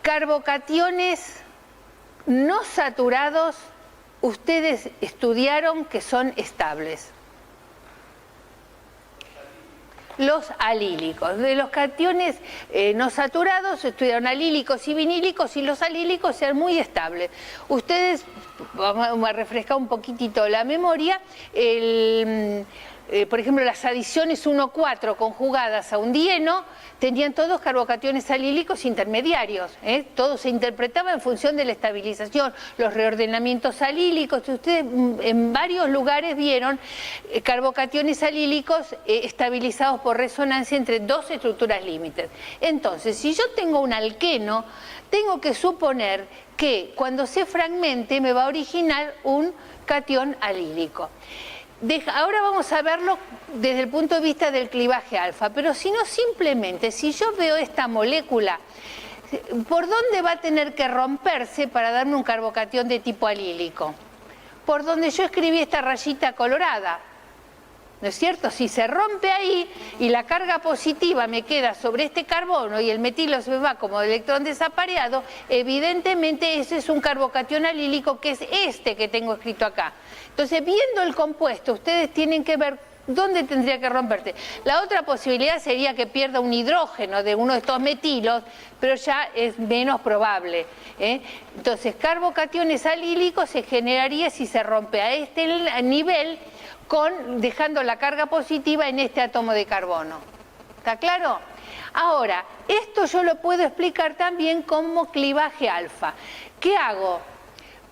carbocationes no saturados ustedes estudiaron que son estables? Los alílicos. De los cationes no saturados estudiaron alílicos y vinílicos, y los alílicos sean muy estables. Ustedes, vamos a refrescar un poquitito la memoria, por ejemplo, las adiciones 1,4 conjugadas a un dieno, tenían todos carbocationes alílicos intermediarios. Todo se interpretaba en función de la estabilización, los reordenamientos alílicos. Ustedes en varios lugares vieron carbocationes alílicos estabilizados por resonancia entre dos estructuras límites. Entonces, si yo tengo un alqueno, tengo que suponer que cuando se fragmente me va a originar un catión alílico. Ahora vamos a verlo desde el punto de vista del clivaje alfa, pero si no, simplemente, si yo veo esta molécula, ¿por dónde va a tener que romperse para darme un carbocatión de tipo alílico? Por donde yo escribí esta rayita colorada, ¿no es cierto? Si se rompe ahí y la carga positiva me queda sobre este carbono y el metilo se me va como electrón desapareado, evidentemente ese es un carbocatión alílico, que es este que tengo escrito acá. Entonces, viendo el compuesto, ustedes tienen que ver dónde tendría que romperse. La otra posibilidad sería que pierda un hidrógeno de uno de estos metilos, pero ya es menos probable. Entonces, carbocationes alílicos se generaría si se rompe a este nivel, dejando la carga positiva en este átomo de carbono. ¿Está claro? Ahora, esto yo lo puedo explicar también como clivaje alfa. ¿Qué hago?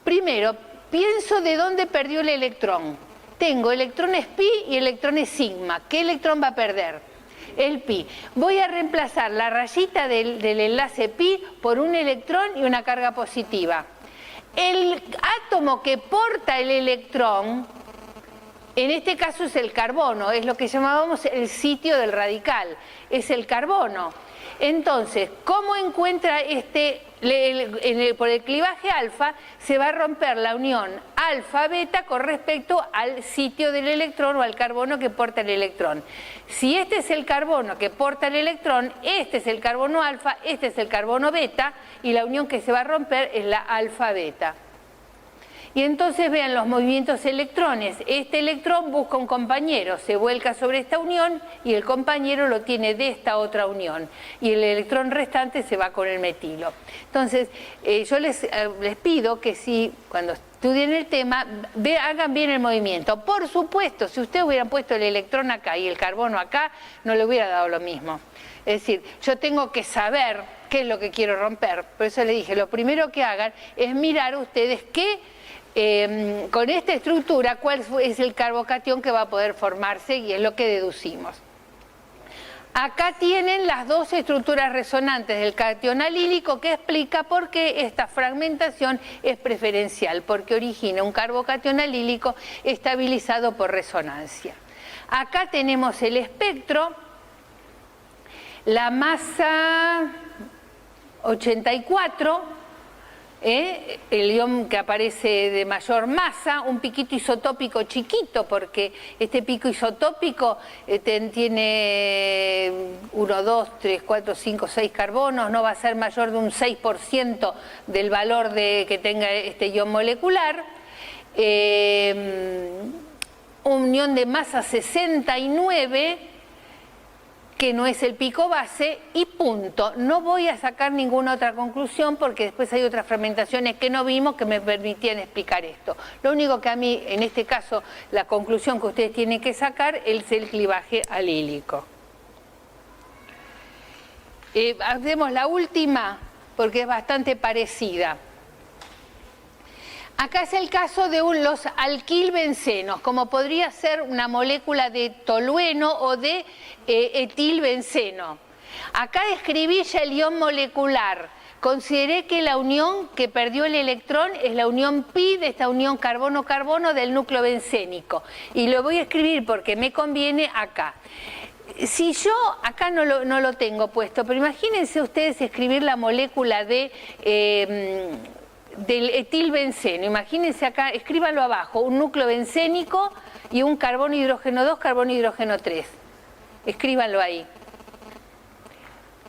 Primero, pienso de dónde perdió el electrón. Tengo electrones pi y electrones sigma. ¿Qué electrón va a perder? El pi. Voy a reemplazar la rayita del enlace pi por un electrón y una carga positiva. El átomo que porta el electrón, en este caso es el carbono, es lo que llamábamos el sitio del radical, es el carbono. Entonces, ¿cómo encuentra por el clivaje alfa? Se va a romper la unión alfa-beta con respecto al sitio del electrón o al carbono que porta el electrón. Si este es el carbono que porta el electrón, este es el carbono alfa, este es el carbono beta, y la unión que se va a romper es la alfa-beta. Y entonces vean los movimientos electrones. Este electrón busca un compañero, se vuelca sobre esta unión y el compañero lo tiene de esta otra unión. Y el electrón restante se va con el metilo. Entonces, yo les pido que si cuando estudien el tema, hagan bien el movimiento. Por supuesto, si ustedes hubieran puesto el electrón acá y el carbono acá, no le hubiera dado lo mismo. Es decir, yo tengo que saber qué es lo que quiero romper. Por eso les dije, lo primero que hagan es mirar ustedes con esta estructura, cuál es el carbocatión que va a poder formarse, y es lo que deducimos. Acá tienen las dos estructuras resonantes del catión alílico, que explica por qué esta fragmentación es preferencial, porque origina un carbocatión alílico estabilizado por resonancia. Acá tenemos el espectro, la masa 84, el ion que aparece de mayor masa, un piquito isotópico chiquito, porque este pico isotópico tiene 1, 2, 3, 4, 5, 6 carbonos, no va a ser mayor de un 6% del valor que tenga este ion molecular. Unión de masa 69, que no es el pico base, y punto. No voy a sacar ninguna otra conclusión, porque después hay otras fragmentaciones que no vimos que me permitían explicar esto. Lo único que a mí, en este caso, la conclusión que ustedes tienen que sacar es el clivaje alílico. Hacemos la última, porque es bastante parecida. Acá es el caso de los alquilbencenos, como podría ser una molécula de tolueno o de etilbenceno. Acá escribí ya el ion molecular. Consideré que la unión que perdió el electrón es la unión pi de esta unión carbono-carbono del núcleo bencénico. Y lo voy a escribir porque me conviene acá. Si yo, acá no lo tengo puesto, pero imagínense ustedes escribir la molécula del etilbenceno. Imagínense acá, escríbanlo abajo, un núcleo bencénico y un carbono hidrógeno 2, carbono hidrógeno 3. Escríbanlo ahí.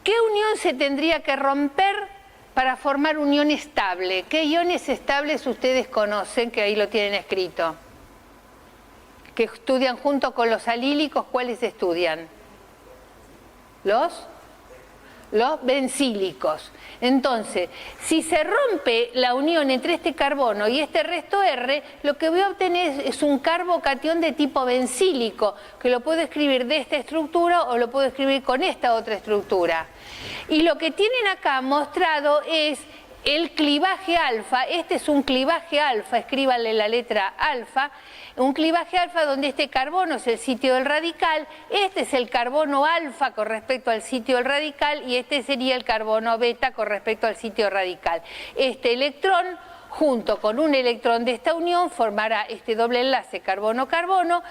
¿Qué unión se tendría que romper para formar unión estable? ¿Qué iones estables ustedes conocen, que ahí lo tienen escrito? Que estudian junto con los alílicos, ¿cuáles estudian? Los los bencílicos. Entonces, si se rompe la unión entre este carbono y este resto R, lo que voy a obtener es un carbocatión de tipo bencílico, que lo puedo escribir de esta estructura o lo puedo escribir con esta otra estructura. Y lo que tienen acá mostrado es el clivaje alfa. Este es un clivaje alfa, escríbanle la letra alfa, un clivaje alfa donde este carbono es el sitio del radical, este es el carbono alfa con respecto al sitio del radical y este sería el carbono beta con respecto al sitio radical. Este electrón junto con un electrón de esta unión formará este doble enlace carbono-carbono.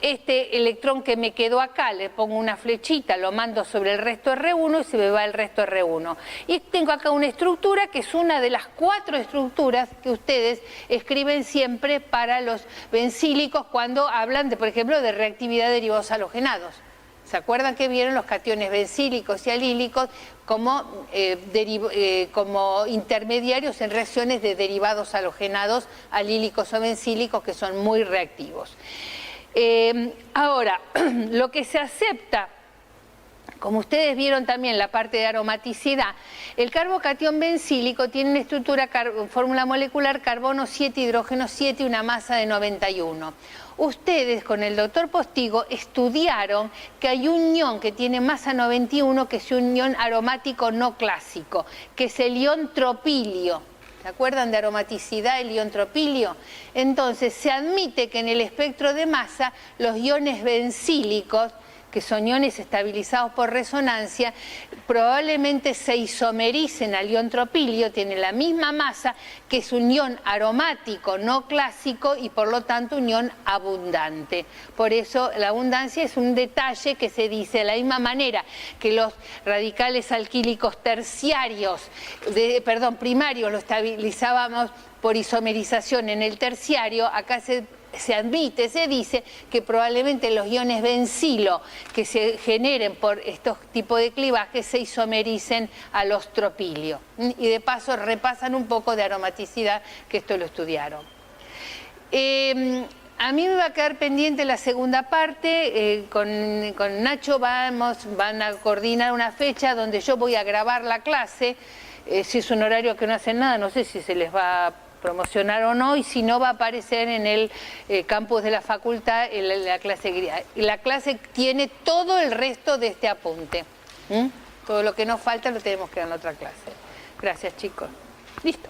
Este electrón que me quedó acá, le pongo una flechita, lo mando sobre el resto R1 y se me va el resto R1. Y tengo acá una estructura que es una de las 4 estructuras que ustedes escriben siempre para los bencílicos cuando hablan, por ejemplo, de reactividad de derivados halogenados. ¿Se acuerdan que vieron los cationes bencílicos y alílicos como intermediarios en reacciones de derivados halogenados, alílicos o bencílicos, que son muy reactivos? Ahora, lo que se acepta, como ustedes vieron también la parte de aromaticidad, el carbocatión bencílico tiene una estructura, fórmula molecular carbono 7, hidrógeno 7 y una masa de 91. Ustedes con el doctor Postigo estudiaron que hay un ion que tiene masa 91, que es un ion aromático no clásico, que es el ion tropilio. ¿Se acuerdan de aromaticidad, el ion tropilio? Entonces, se admite que en el espectro de masa los iones bencílicos, que son iones estabilizados por resonancia, probablemente se isomericen al ion tropilio, tiene la misma masa, que es un ion aromático no clásico y por lo tanto un ion abundante. Por eso la abundancia es un detalle que se dice de la misma manera que los radicales alquílicos terciarios, primarios, lo estabilizábamos por isomerización en el terciario, acá se admite, se dice que probablemente los iones bencilo que se generen por estos tipos de clivajes se isomericen a los tropilio. Y de paso repasan un poco de aromaticidad, que esto lo estudiaron. A mí me va a quedar pendiente la segunda parte, con Nacho van a coordinar una fecha donde yo voy a grabar la clase. Si es un horario que no hacen nada, no sé si se les va a promocionar o no, y si no va a aparecer en el campus de la facultad en la clase griega. La clase tiene todo el resto de este apunte. Todo lo que nos falta lo tenemos que dar en otra clase. Gracias, chicos. Listo.